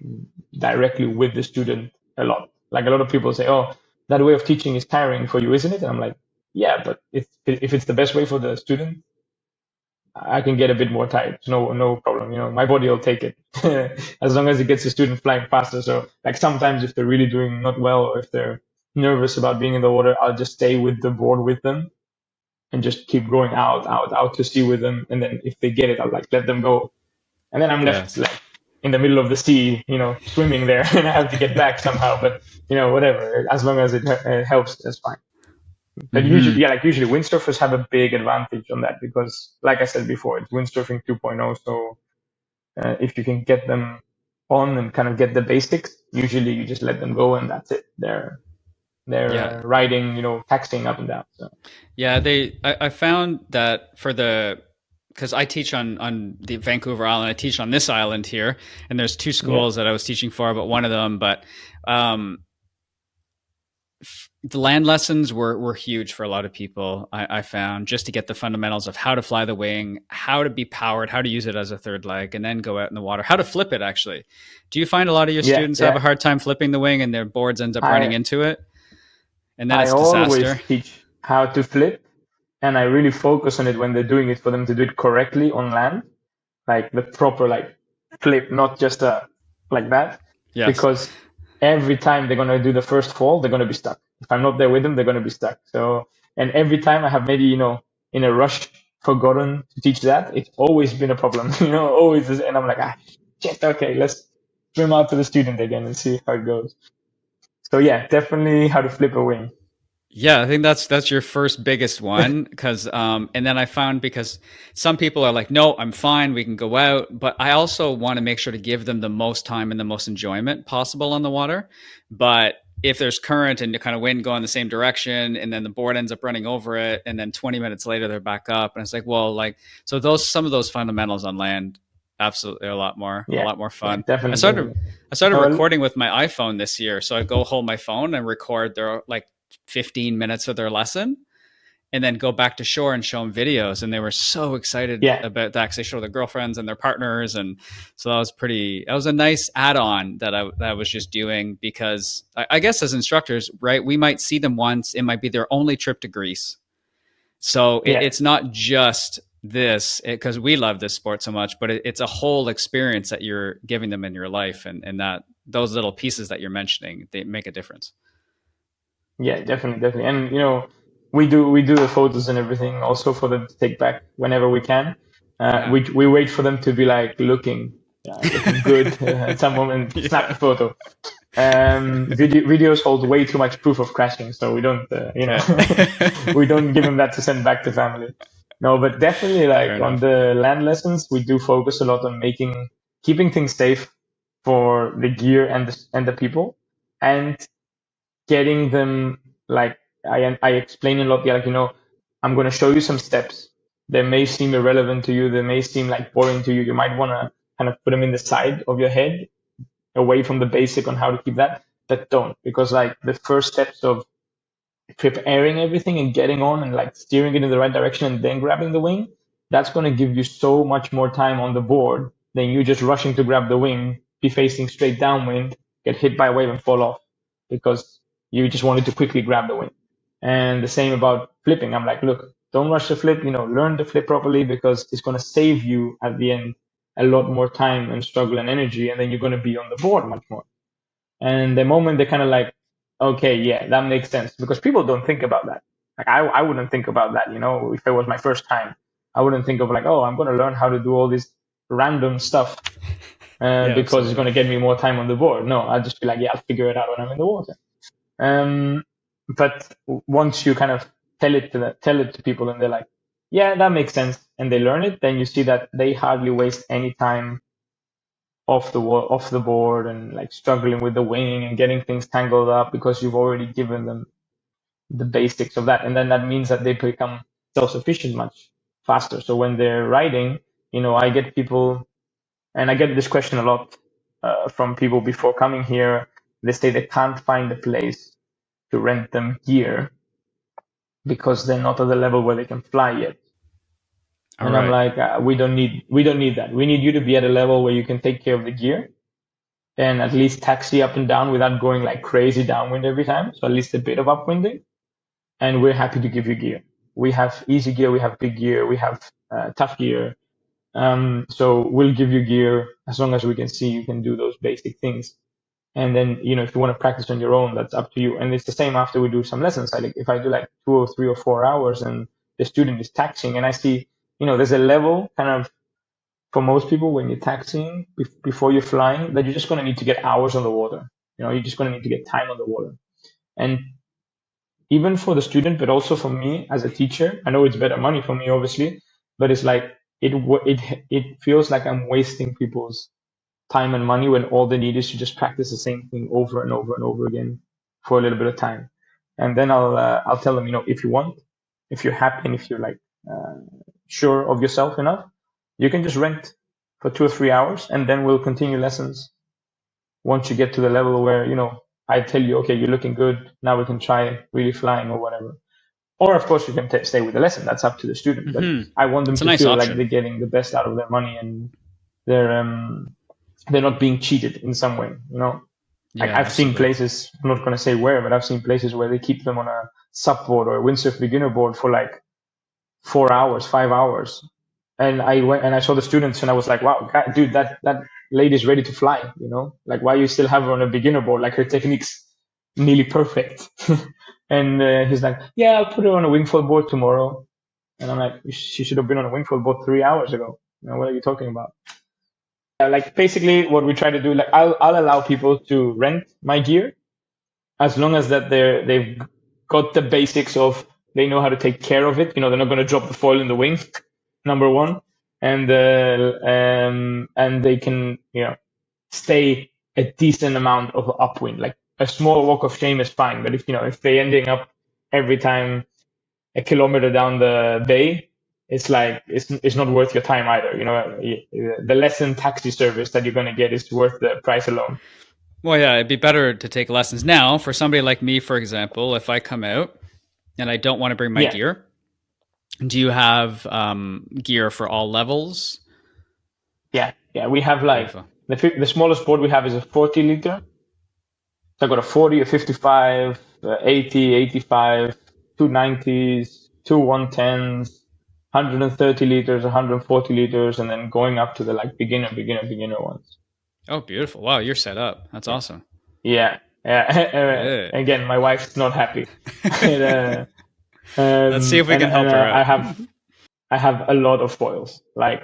directly with the student a lot. Like a lot of people say, "Oh, that way of teaching is tiring for you, isn't it?" And I'm like, "Yeah, but if it's the best way for the student, I can get a bit more tired. No problem. My body will take it as long as it gets the student flying faster." So like sometimes if they're really doing not well or if they're nervous about being in the water, I'll just stay with the board with them and just keep going out, out, out to sea with them. And then if they get it, I'll like let them go, and then I'm left yes. like in the middle of the sea, swimming there, and I have to get back somehow. But whatever, as long as it helps, that's fine. But usually, Hmm. yeah, like usually, windsurfers have a big advantage on that because, like I said before, it's windsurfing 2.0. So if you can get them on and kind of get the basics, usually you just let them go and that's it. They're Yeah. riding, taxiing up and down. So Yeah, I found that for the because I teach on the Vancouver Island, I teach on this island here, and there's two yeah, schools that I was teaching for, but one of them, but um, the land lessons were huge for a lot of people. I found just to get the fundamentals of how to fly the wing, how to be powered, how to use it as a third leg, and then go out in the water, how to flip it. Actually, do you find a lot of your yeah, students have a yeah. hard time flipping the wing, and their boards ends up running I into it, and then I it's always disaster? teach how to flip, and I really focus on it when they're doing it for them to do it correctly on land, like the proper like flip, not just like that, Yes. because every time they're gonna do the first fall, they're gonna be stuck. If I'm not there with them, they're gonna be stuck. So, and every time I have maybe in a rush forgotten to teach that, it's always been a problem, always. And I'm like, shit, okay, let's swim out to the student again and see how it goes. So yeah, definitely how to flip a wing. Yeah, I think that's your first biggest one because and then I found because some people are like, no, I'm fine, we can go out, but I also want to make sure to give them the most time and the most enjoyment possible on the water. But if there's current and the kind of wind going the same direction, and then the board ends up running over it, and then 20 minutes later they're back up, and it's like, well, like so those some of those fundamentals on land absolutely a Yeah, lot more yeah, fun. I definitely, started definitely. I started No, recording with my iPhone this year, so I go hold my phone and record their like 15 minutes of their lesson and then go back to shore and show them videos. And they were so excited yeah, about that because they show their girlfriends and their partners. And so that was a nice add on that I was just doing because I guess as instructors, right, we might see them once. It might be their only trip to Greece. So yeah, it's not just this because we love this sport so much, but it's a whole experience that you're giving them in your life. And that those little pieces that you're mentioning, they make a difference. yeah, definitely, definitely. And we do the photos and everything also for them to take back whenever we can. Yeah. We wait for them to be like looking good at some moment, snap Yeah. the photo. Videos hold way too much proof of crashing, so we don't, Okay. we don't give them that to send back to family. No, but definitely Fair like on enough. the land lessons, we do focus a lot on keeping things safe for the gear and the people, and getting them like I explain a lot. Yeah, like I'm going to show you some steps. They may seem irrelevant to you. They may seem like boring to you. You might want to kind of put them in the side of your head, away from the basic on how to keep that. That don't, because like the first steps of preparing everything and getting on and like steering it in the right direction and then grabbing the wing, that's going to give you so much more time on the board than you just rushing to grab the wing, be facing straight downwind, get hit by a wave and fall off because you just wanted to quickly grab the wing. And the same about flipping. I'm like, look, don't rush the flip, learn to flip properly because it's going to save you at the end a lot more time and struggle and energy. And then you're going to be on the board much more. And the moment they're kind of like, okay, yeah, that makes sense because people don't think about that. Like I wouldn't think about that, if it was my first time. I wouldn't think of like, oh, I'm going to learn how to do all this random stuff Yeah, because it's absolutely. going to get me more time on the board. No, I'll just be like, yeah, I'll figure it out when I'm in the water. Um, but once you kind of tell it to people and they're like, yeah, that makes sense, and they learn it, then you see that they hardly waste any time off the board and like struggling with the wing and getting things tangled up because you've already given them the basics of that. And then that means that they become self-sufficient much faster. So when they're riding, I get people, and I get this question a lot from people before coming here. They say they can't find a place to rent them gear because they're not at the level where they can fly yet. All And I'm right. like, we don't need that. We need you to be at a level where you can take care of the gear and at least taxi up and down without going like crazy downwind every time. So at least a bit of upwinding. And we're happy to give you gear. We have easy gear, we have big gear, we have tough gear. So we'll give you gear as long as we can see you can do those basic things. And then, if you want to practice on your own, that's up to you. And it's the same after we do some lessons. Like if I do like 2 or 3 or 4 hours and the student is taxiing and I see, there's a level kind of for most people when you're taxiing before you're flying that you're just going to need to get hours on the water. You're just going to need to get time on the water. And even for the student, but also for me as a teacher, I know it's better money for me, obviously, but it's like it feels like I'm wasting people's time and money when all they need is to just practice the same thing over and over and over again for a little bit of time. And then I'll tell them, if you want, if you're happy and if you're like sure of yourself enough, you can just rent for 2 or 3 hours, and then we'll continue lessons once you get to the level where I tell you, okay, you're looking good. Now we can try really flying or whatever. Or of course you can stay with the lesson. That's up to the student. But Hmm. I want them It's a to nice feel like they're option. getting the best out of their money and they're um they're not being cheated in some way. Like Yeah, I've seen absolutely. places. I'm not going to say where, but I've seen places where they keep them on a SUP board or a windsurf beginner board for like 4 hours, 5 hours. And I went and I saw the students and I was like, wow, God, dude, that lady's ready to fly. Like why you still have her on a beginner board? Like her technique's nearly perfect. And he's like, yeah, I'll put her on a wingfoil board tomorrow. And I'm like, she should have been on a wingfoil boat 3 hours ago. What are you talking about? Like basically what we try to do, like I'll allow people to rent my gear as long as that they've got the basics of they know how to take care of it. They're not going to drop the foil in the wing, number one, and they can stay a decent amount of upwind. Like a small walk of shame is fine, but if they ending up every time a kilometer down the bay, it's like it's not worth your time either. The lesson taxi service that you're going to get is worth the price alone. Well, yeah, it'd be better to take lessons now for somebody like me, for example. If I come out and I don't want to bring my Yeah, gear, do you have gear for all levels? yeah. We have like Beautiful. the smallest board we have is a 40 liter. So I got a 40, a 55, 80, 85, two 90s, two 110s, 130 liters, 140 liters, and then going up to the like beginner ones. Oh, beautiful. Wow, you're set up. That's Yeah. awesome. Yeah. Yeah. Again, my wife's not happy. And, Let's see if we can help her I out. have a lot of foils, like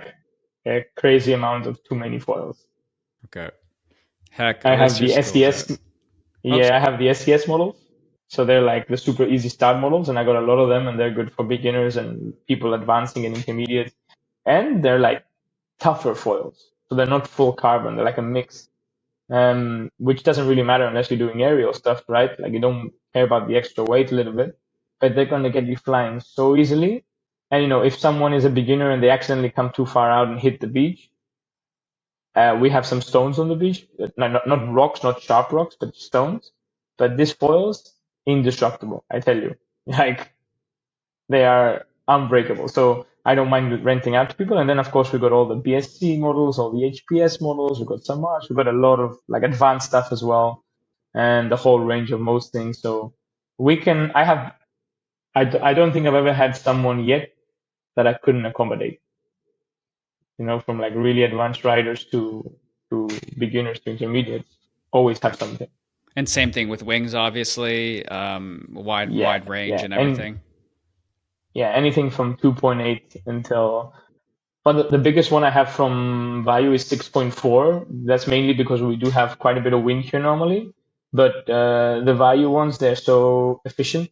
a crazy amount of too many foils. Okay. Heck, I at have least your the school's out. SDS. Oops. Yeah, I have the SDS models. So they're like the super easy start models, and I got a lot of them, and they're good for beginners and people advancing and intermediate. And they're like tougher foils. So they're not full carbon, they're like a mix. Which doesn't really matter unless you're doing aerial stuff, right? Like you don't care about the extra weight a little bit, but they're going to get you flying so easily. And if someone is a beginner and they accidentally come too far out and hit the beach, we have some stones on the beach, not rocks, not sharp rocks, but stones. But these foils, indestructible, I tell you. Like they are unbreakable. So I don't mind renting out to people. And then of course we got all the BSC models, all the HPS models. We've got some Mars. We've got a lot of like advanced stuff as well, and the whole range of most things. So we can. I don't think I've ever had someone yet that I couldn't accommodate. From like really advanced riders to beginners to intermediates, always have something. And same thing with wings, obviously. Yeah, Wide range yeah, and and everything. yeah, anything from 2.8 until. But the biggest one I have from Vayu is 6.4. That's mainly because we do have quite a bit of wind here normally. But the Vayu ones, they're so efficient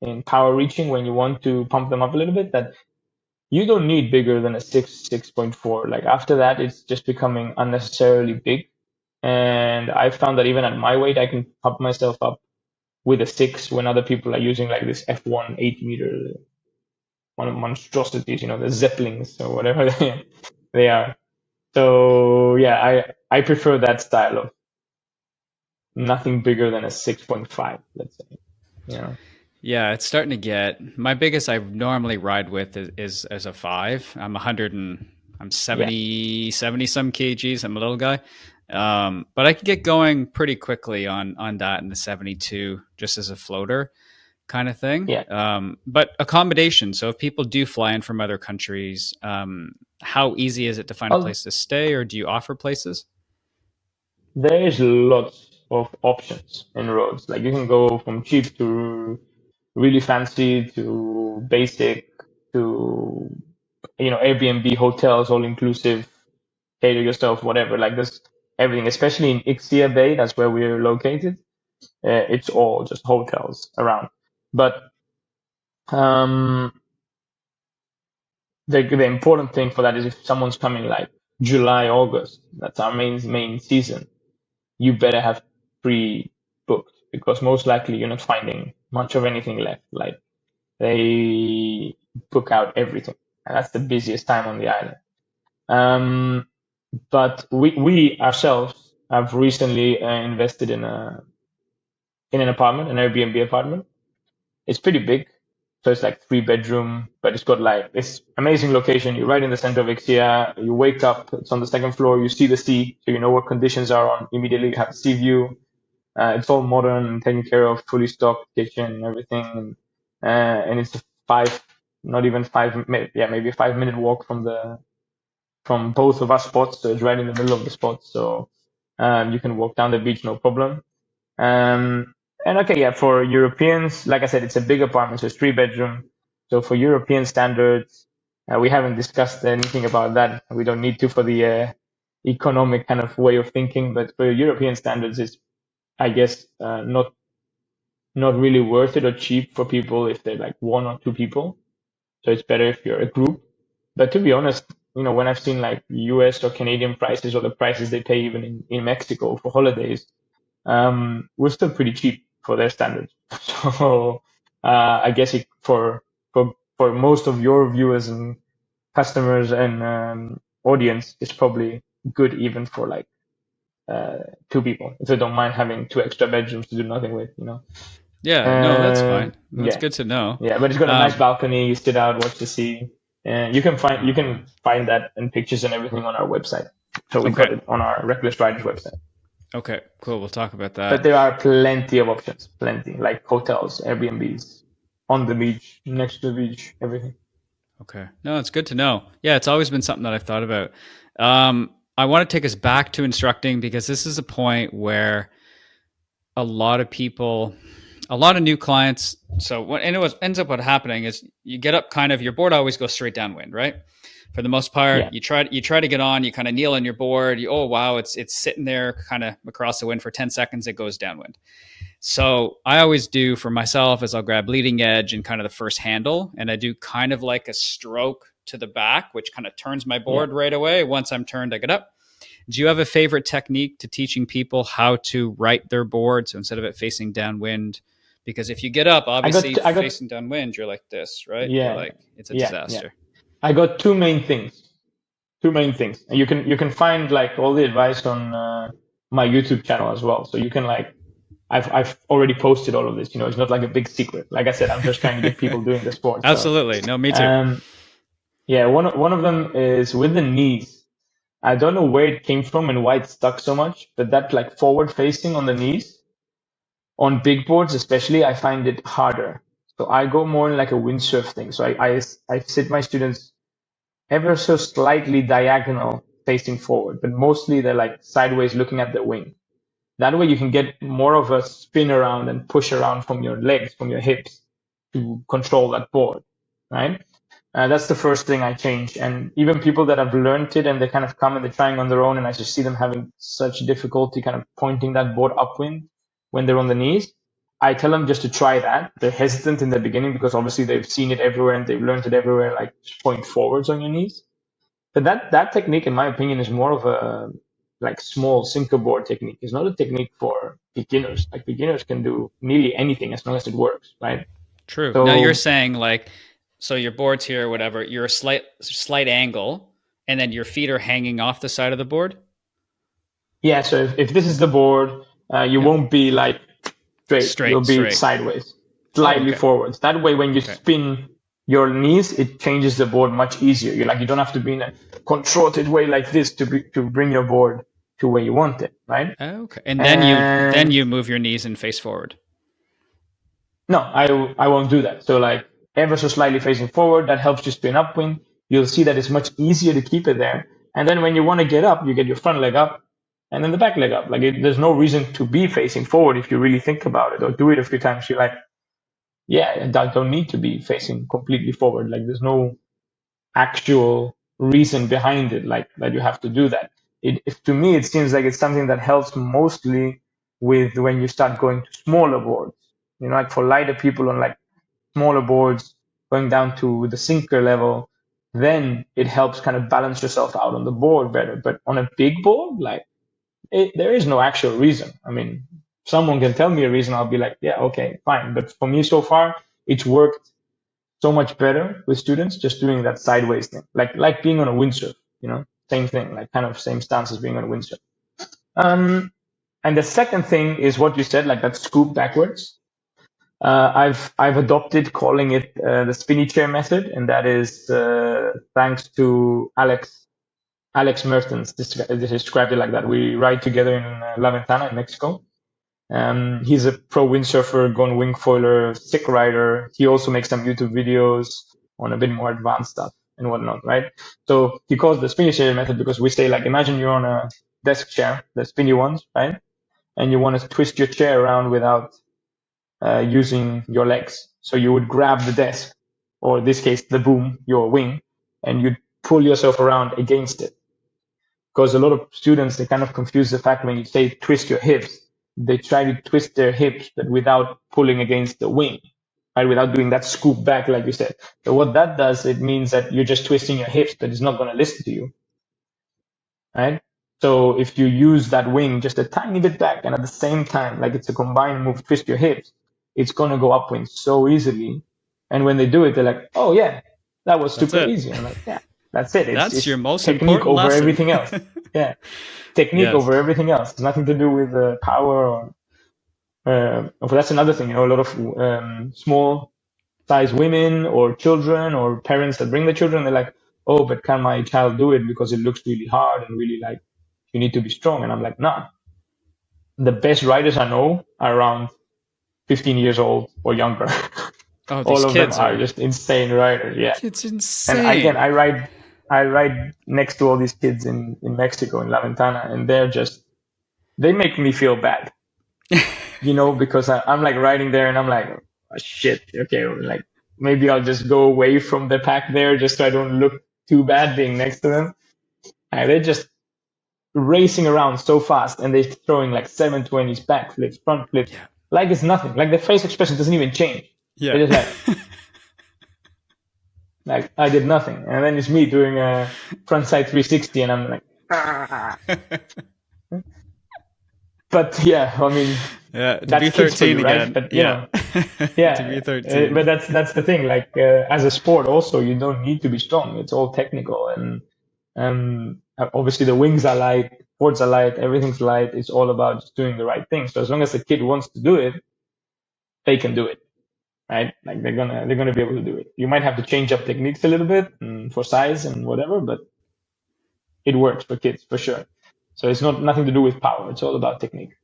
in power reaching when you want to pump them up a little bit that you don't need bigger than a 6.4. Like after that, it's just becoming unnecessarily big. And I found that even at my weight, I can pump myself up with a 6 when other people are using like this F1 8 meter one of monstrosities, the Zeppelins or whatever they are. So yeah, I prefer that style of nothing bigger than a 6.5, let's say. Yeah. Yeah, it's starting to get my biggest I normally ride with is as a 5. I'm Yeah. 70 some kgs. I'm a little guy. But I can get going pretty quickly on that in the 72 just as a floater kind of thing. Yeah. But accommodation. So if people do fly in from other countries, how easy is it to find a Oh, place to stay, or do you offer places? there's lots of options in roads. Like you can go from cheap to really fancy to basic to Airbnb hotels, all inclusive, cater yourself, whatever. Like there's everything, especially in Ixia Bay, that's where we're located. It's all just hotels around. But um, the important thing for that is if someone's coming like July, August, that's our main season, you better have pre-booked because most likely you're not finding much of anything left. Like they book out everything, and that's the busiest time on the island. Um, but we ourselves have recently invested in an apartment, an Airbnb apartment. It's pretty big, so it's like 3 bedroom, but it's got like this amazing location. You're right in the center of Ixia. You wake up, it's on the second floor. You see the sea, so you know what conditions are on. Immediately you have a sea view. It's all modern and taken care of, fully stocked kitchen and everything. And it's a five, not even 5 minute, yeah, maybe a 5 minute walk from both of our spots. So it's right in the middle of the spot. So you can walk down the beach, no problem. And okay, yeah, for Europeans, like I said, it's a big apartment, so it's 3 bedroom. So for European standards, we haven't discussed anything about that. We don't need to for the economic kind of way of thinking. But for European standards, it's, I guess, not really worth it or cheap for people if they're like one or two people. So it's better if you're a group. But to be honest, when I've seen like US or Canadian prices or the prices they pay even in Mexico for holidays, we're still pretty cheap for their standards. So I guess for most of your viewers and customers and audience, it's probably good even for like two people if they don't mind having two extra bedrooms to do nothing with. Yeah, no, that's fine. That's Yeah, good to know. yeah, but it's got a nice Um, balcony. You sit out, watch the sea, and you can find that and pictures and everything on our website. So we got okay, it on our Reckless Riders website. okay, cool. We'll talk about But that. there are plenty of options, plenty like hotels, Airbnbs, on the beach, next to the beach, everything. Okay. No, it's good to know. Yeah, it's always been something that I've thought about. I want to take us back to instructing because this is a point where a lot of people, a lot of new clients. So what and it was, ends up what happening is you get up kind of your board always goes straight downwind, right? For the most part, Yeah, you try to get on, you kind of kneel on your board. Oh wow, it's sitting there kind of across the wind for 10 seconds. It goes downwind. So I always do for myself is I'll grab leading edge and kind of the first handle, and I do kind of like a stroke to the back, which kind of turns my yeah. board right away. Once I'm turned, I get up. Do you have a favorite technique to teaching people how to right their board? So instead of it facing downwind, because if you get up, obviously I got, facing downwind, you're like this, right? You're yeah, like, it's a yeah, yeah. disaster. I got two main things. Two main things. And you can find like all the advice on my YouTube channel as well. So you can like I've already posted all of this. It's not like a big secret. Like I said, I'm just trying to get people doing the sport. So Absolutely. No, me too. um, yeah, one of them is with the knees. I don't know where it came from and why it stuck so much, but that like forward facing on the knees on big boards especially, I find it harder. So I go more in like a windsurf thing. So I sit my students ever so slightly diagonal facing forward, but mostly they're like sideways looking at the wing. That way you can get more of a spin around and push around from your legs, from your hips to control that board, right? That's the first thing I change. And even people that have learned it and they kind of come and they're trying on their own, and I just see them having such difficulty kind of pointing that board upwind when they're on the knees. I tell them just to try that. They're hesitant in the beginning because obviously they've seen it everywhere and they've learned it everywhere, like just point forwards on your knees. But that technique, in my opinion, is more of a like small sinker board technique. It's not a technique for beginners. Like beginners can do nearly anything as long as it works, right? True. Now you're So saying like, so your board's here or whatever, you're a slight angle, and then your feet are hanging off the side of the board. yeah, so if this is the board, you Yep. won't be like straight. You'll Straight, be straight. sideways, Oh, slightly okay. forwards. That way, when you Okay. spin your knees, it changes the board much easier. You don't have to be in a contorted way like this to bring your board to where you want it, right? Okay. And then And you move your knees and face forward. no, I won't do that. So like ever so slightly facing forward, that helps you spin upwind. You'll see that it's much easier to keep it there. And then when you want to get up, you get your front leg up and then the back leg up. Like there's no reason to be facing forward if you really think about it or do it a few times. You're like, yeah, that don't need to be facing completely forward. Like there's no actual reason behind it, like that you have to do that. If to me, it seems like it's something that helps mostly with when you start going to smaller boards. Like for lighter people on like smaller boards, going down to the sinker level, then it helps kind of balance yourself out on the board better. But on a big board, like there is no actual reason. I mean, someone can tell me a reason, I'll be like, yeah, okay, fine. But for me so far, it's worked so much better with students just doing that sideways thing, like being on a windsurf, same thing, like kind of same stance as being on a windsurf. Um, and the second thing is what you said, like that scoop backwards. I've adopted calling it the spinny chair method, and that is thanks to Alex Mertens. Described it like that. We ride together in La Ventana in Mexico. He's a pro windsurfer, gone wingfoiler, sick rider. He also makes some YouTube videos on a bit more advanced stuff and whatnot, right? So he calls the spinny chair method because we say like, imagine you're on a desk chair, the spinny ones, right? And you want to twist your chair around without using your legs. So you would grab the desk or in this case, the boom, your wing, and you pull yourself around against it. Because a lot of students, they kind of confuse the fact when you say twist your hips, they try to twist their hips, but without pulling against the wing, right? Without doing that scoop back, like you said. So what that does, it means that you're just twisting your hips, but it's not going to listen to you, right? So if you use that wing just a tiny bit back and at the same time, like it's a combined move, twist your hips, it's going to go upwind so easily. And when they do it, they're like, oh yeah, that was That's super it. easy. I'm like, yeah, that's it. That's It's your most technique important over lesson. everything else. Yeah. Technique Yes. over everything else. It's nothing to do with power or, that's another thing, a lot of small size women or children or parents that bring the children, they're like, oh, but can my child do it because it looks really hard and really like you need to be strong? And I'm like, nah. The best riders I know are around 15 years old or younger. Oh, these All of them kids are are, just insane riders. Yeah. it's And again, insane. I ride next to all these kids in Mexico, in La Ventana, and they make me feel bad, because I'm like riding there and I'm like, oh, shit, okay, like maybe I'll just go away from the pack there just so I don't look too bad being next to them. And they're just racing around so fast and they're throwing like 720s, back flips, front flips, Yeah. like it's nothing. Like the face expression doesn't even change. Yeah. They're just like I did nothing. And then it's me doing a front side 360 and I'm like, ah. But yeah, I mean, Yeah. To be that's kids for 13 you, right? again. But Yeah. To yeah, be 13. but that's the thing. Like as a sport, also you don't need to be strong. It's all technical, and obviously the wings are light, boards are light, everything's light. It's all about just doing the right thing. So as long as the kid wants to do it, they can do it, right? Like they're gonna be able to do it. You might have to change up techniques a little bit for size and whatever, but it works for kids for sure. So it's not nothing to do with power. It's all about technique.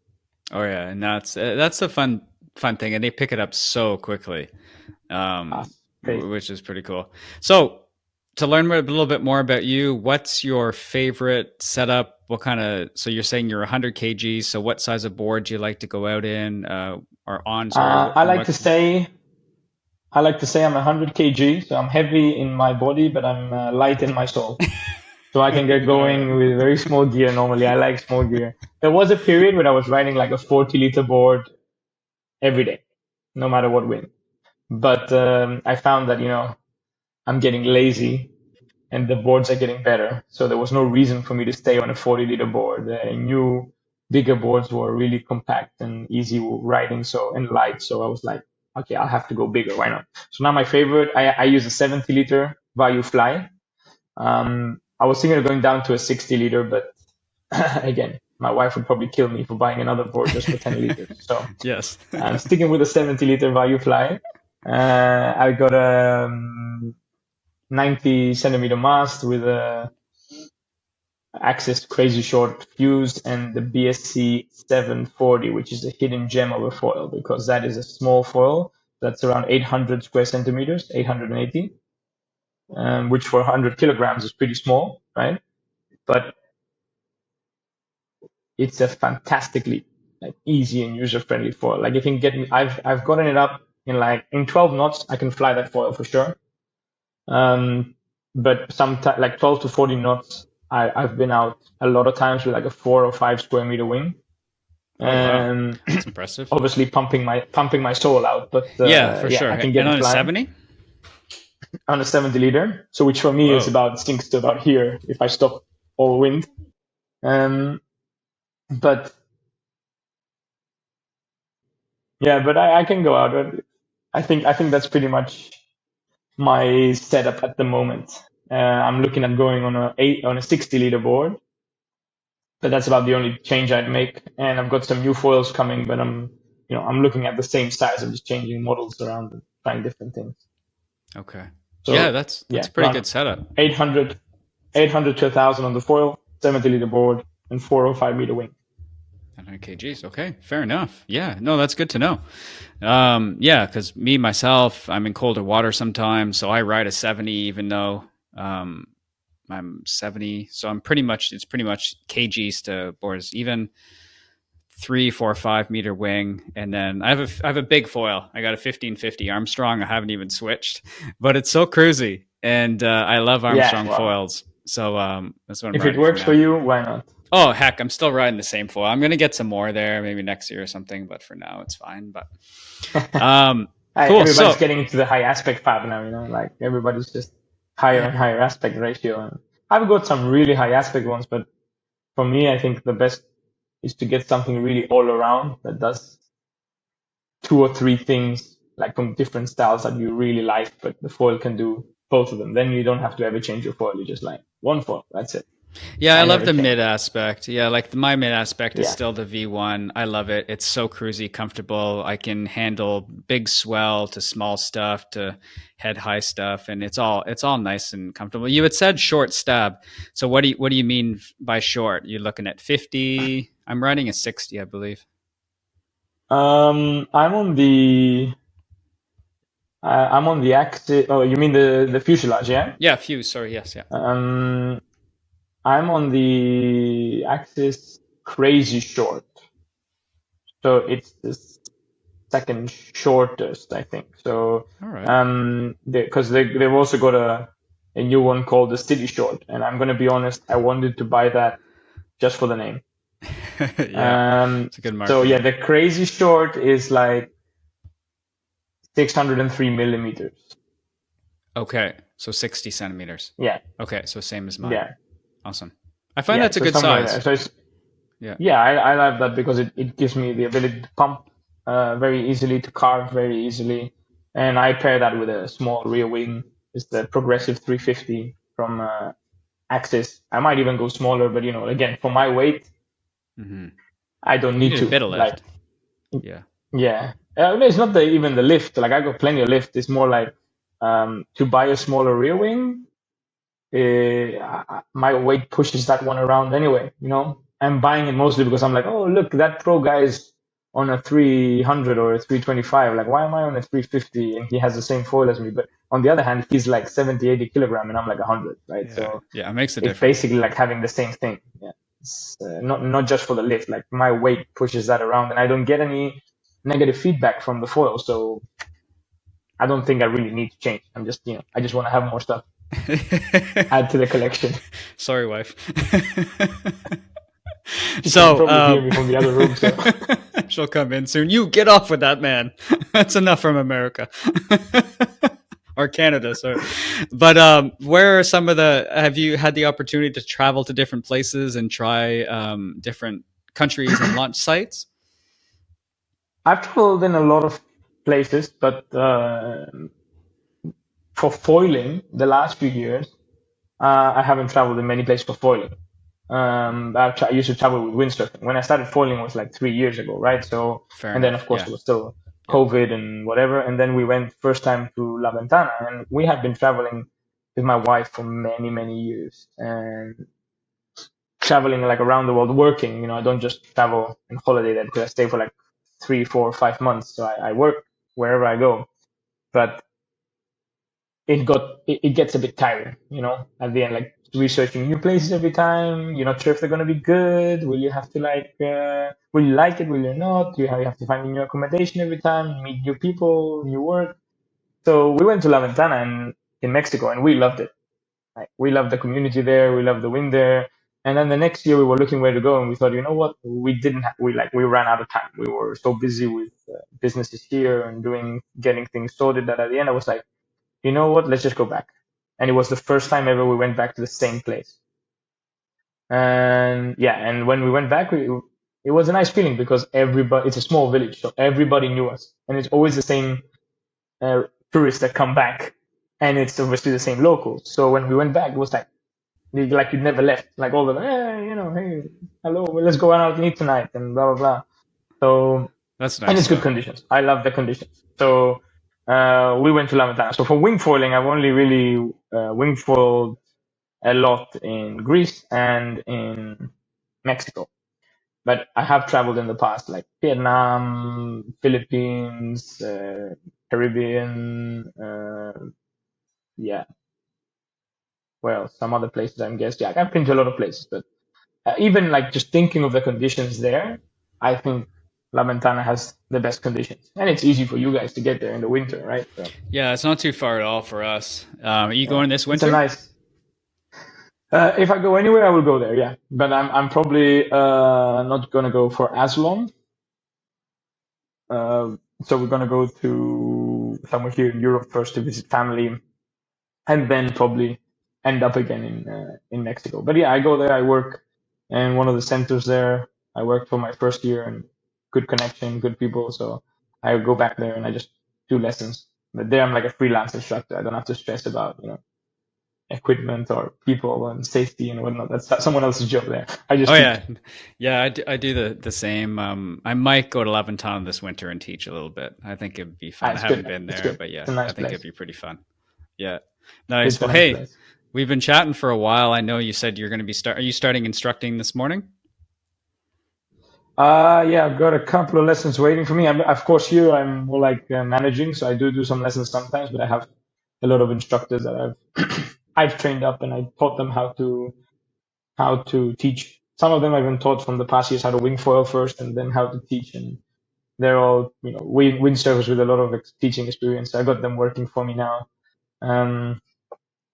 Oh yeah, and that's the fun thing, and they pick it up so quickly, Ah, crazy. which is pretty cool. So to learn a little bit more about you, what's your favorite setup? What kind of, so you're saying you're 100 kgs. So what size of board do you like to go out in, or on? Sorry, Uh, I like what? to say I like to say I'm 100 kg, so I'm heavy in my body, but I'm light in my soul. So I can get going with very small gear normally. I like small gear. There was a period when I was riding like a 40-liter board every day, no matter what wind. But I found that, I'm getting lazy and the boards are getting better. So there was no reason for me to stay on a 40-liter board. New, bigger boards were really compact and easy riding, and light. So I was like, okay, I'll have to go bigger. Why not? So now my favorite, I use a 70-liter Vayu Fly. I was thinking of going down to a 60-liter, but again, my wife would probably kill me for buying another board just for 10 liters. So Yes. I'm sticking with a 70-liter Vayu Fly. I got a 90 centimeter mast with a Axis crazy short fuse and the BSC 740, which is a hidden gem of a foil because that is a small foil that's around 800 square centimeters, 880, which for 100 kilograms is pretty small, right? But it's a fantastically like easy and user friendly foil. Like if you can get me, I've gotten it up in 12 knots. I can fly that foil for sure. But sometimes like 12 to 14 knots, I've been out a lot of times with like a 4 or 5 square meter wing, Oh wow, and that's impressive. obviously pumping my soul out. But Yeah, for yeah, sure. I can get And it on a flying 70? on a 70-liter. So which for me is Whoa. about sinks to about here if I stop all wind. Um, but yeah, but I can go out. I think that's pretty much my setup at the moment. I'm looking at going on a 60-liter board, but that's about the only change I'd make. And I've got some new foils coming, but I'm looking at the same size. I'm just changing models around and trying different things. Okay. Yeah, So that's yeah, a pretty around good setup. 800, 800 to 1,000 on the foil, 70-liter board, and 4 or 5 meter wing. 100 kgs. Okay, fair enough. Yeah, no, that's good to know. Yeah, because me myself, I'm in colder water sometimes, so I ride a 70, even though I'm 70. So it's pretty much kgs to boards. Even three, four, 5 meter wing, and then I have a big foil. I got a 1550 Armstrong. I haven't even switched, but it's so cruisy, and I love Yeah, Armstrong well, foils. So that's what I'm if it riding for works for now. you, why not? Oh heck, I'm still riding the same foil. I'm gonna get some more there, maybe next year or something, but for now it's fine. But cool. Everybody's So getting into the high aspect fab now, like everybody's just higher and higher aspect ratio. And I've got some really high aspect ones, but for me, I think the best is to get something really all around that does two or three things like from different styles that you really like, but the foil can do both of them. Then you don't have to ever change your foil. You just like one foil. That's it. yeah, I I love never the mid change. aspect. Yeah, like my mid aspect is Yeah. still the V1. I love it. It's so cruisy, comfortable. I can handle big swell to small stuff to head high stuff, and it's all nice and comfortable. You had said short stab. So what do you mean by short? You're looking at 50. I'm riding a 60, I believe. I'm on the axis. Oh, you mean the fuselage, yeah? Yeah, fuse. Sorry. Yes. Yeah. Um, I'm on the axis crazy short. So it's the second shortest, I think. So, All right. because they've also got a new one called the City Short, and I'm gonna be honest, I wanted to buy that just for the name. Yeah, it's a good So yeah, marketing. the Crazy Short is like 603 millimeters. Okay, so 60 centimeters. Yeah, Okay, so same as mine. yeah, Awesome. I find yeah. that's a So good somewhere there. size. So it's Yeah. yeah, I love that because it gives me the ability to pump very easily, to carve very easily, and I pair that with a small rear wing. It's the progressive 350 from Axis. I might even go smaller, but again, for my weight, Hmm. I don't You need need a to. bit of Like, lift. Yeah. yeah, it's not even the lift. Like I got plenty of lift. It's more like to buy a smaller rear wing. My weight pushes that one around anyway. I'm buying it mostly because I'm like, oh look, that pro guy's on a 300 or a 325. Like, why am I on a 350 and he has the same foil as me? But on the other hand, he's like 70, 80 kilogram and I'm like 100, right? Yeah. So Yeah. It makes a it's difference. basically like having the same thing. Yeah, it's, not just for the lift. Like my weight pushes that around, and I don't get any negative feedback from the foil, so I don't think I really need to change. I just want to have more stuff, add to the collection. Sorry, wife. She can so, probably hear me from the other room, so. she'll come in soon. You get off with that, man. That's enough from America. Or Canada, sorry. But where are some of the? Have you had the opportunity to travel to different places and try different countries and launch sites? I've traveled in a lot of places, but for foiling, the last few years, I haven't traveled in many places for foiling. I used to travel with windsurfing. When I started foiling was like 3 years ago, right? So, Fair and then of enough. course Yeah. it was still Yep. COVID and whatever. And then we went first time to La Ventana, and we have been traveling with my wife for many, many years, and traveling like around the world, working. I don't just travel and holiday there because I stay for like 3, 4, 5 months. So I work wherever I go, but it gets a bit tiring, at the end, like researching new places every time. You're not sure if they're gonna be good. Will you have to will you like it? Will you not? You have to find a new accommodation every time, meet new people, new work. So we went to La Ventana in Mexico, and we loved it. Like we loved the community there, we loved the wind there. And then the next year we were looking where to go, and we thought, you know what? We ran out of time. We were so busy with businesses here and getting things sorted that at the end I was like, you know what? Let's just go back. And it was the first time ever we went back to the same place. And yeah, and when we went back, it was a nice feeling because it's a small village, so everybody knew us. And it's always the same uh, tourists that come back. And it's obviously the same locals. So when we went back, it was like you'd never left. Like all the, hey, hello, well, let's go out and eat tonight and blah, blah, blah. So, That's and nice it's good though. conditions. I love the conditions. So we went to La Ventana. So for wing foiling, I've only really wing foiled a lot in Greece and in Mexico. But I have traveled in the past, like Vietnam, Philippines, Caribbean, yeah, well, some other places, I'm guessing. Yeah, I've been to a lot of places, but even like just thinking of the conditions there. I think La Ventana has the best conditions, and it's easy for you guys to get there in the winter, right? So Yeah, it's not too far at all for us. Are you yeah, going this it's a winter? nice. If I go anywhere, I will go there. Yeah, but I'm probably not gonna go for as long. Uh, so we're gonna go to somewhere here in Europe first to visit family, and then probably end up again in Mexico. But yeah, I go there. I work in one of the centers there. I worked for my first year, and good connection, good people. So I go back there and I just do lessons. But there I'm like a freelance instructor. I don't have to stress about equipment or people and safety and whatnot. That's someone else's job there. I Oh just teach. yeah, yeah. I do the same. I might go to Levanton this winter and teach a little bit. I think it'd be Ah, fun. I it's haven't good. been It's there, good. but It's yeah, a I nice think it'd place. be pretty fun. Yeah, nice. It's a Well, nice hey, place. we've been chatting for a while. I know you said you're going to be Are you starting instructing this morning? Yeah, I've got a couple of lessons waiting for me. Of course, here I'm more like managing, so I do some lessons sometimes, but I have a lot of instructors that I've trained up and I taught them how to teach. Some of them I've been taught from the past years how to wingfoil first and then how to teach, and they're all windsurfers with a lot of teaching experience. So I got them working for me now. Um,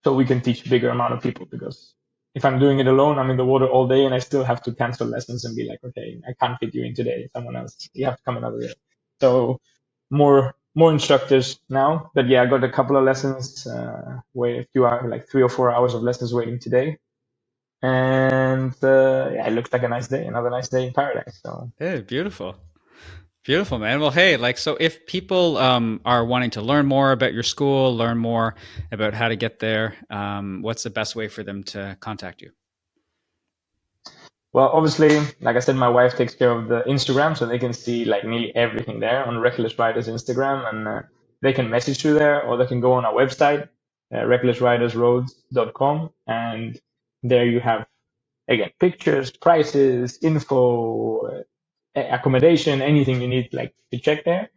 so we can teach a bigger amount of people because if I'm doing it alone, I'm in the water all day and I still have to cancel lessons and be like, okay, I can't fit you in today. Someone else, you have to come another day. So more instructors now. But yeah, I got a couple of lessons, wait a few hours, like 3 or 4 hours of lessons waiting today. And yeah, it looks like a nice day, another nice day in paradise. So Hey, beautiful. Beautiful, man. Well, hey, like, so if people are wanting to learn more about your school, learn more about how to get there, what's the best way for them to contact you? well, obviously, like I said, my wife takes care of the Instagram, so they can see like nearly everything there on Reckless Riders Instagram, and they can message through there, or they can go on our website, recklessridersroads.com, and there you have again pictures, prices, info, accommodation, anything you need like to check there,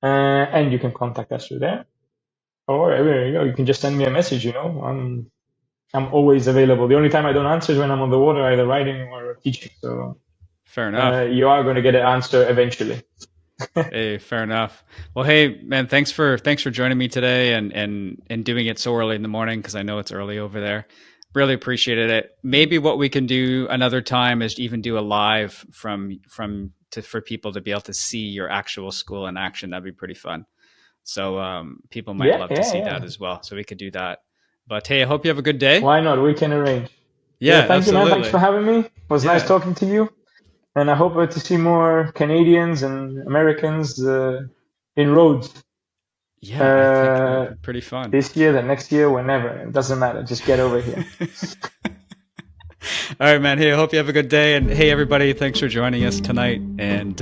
and you can contact us through there, or there you go, you can just send me a message. I'm always available. The only time I don't answer is when I'm on the water, either riding or teaching. So Fair enough. you are going to get an answer eventually. Hey, fair enough. Well, hey, man, thanks for joining me today and doing it so early in the morning because I know it's early over there. Really appreciated it. Maybe what we can do another time is even do a live for people to be able to see your actual school in action. That'd be pretty fun. So people might Yeah, love to yeah, see yeah. that as well. So we could do that. But hey, I hope you have a good day. Why not? We can arrange. Yeah, Yeah, thank you, man. Thanks for absolutely. having me. It was nice Yeah, talking to you. And I hope to see more Canadians and Americans in Rhodes yeah. I think that'd uh, be pretty fun. this year, the next year, whenever. It doesn't matter. Just get over here. All right, man. Hey, I hope you have a good day. And hey, everybody, thanks for joining us tonight and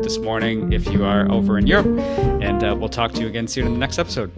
this morning if you are over in Europe. And we'll talk to you again soon in the next episode.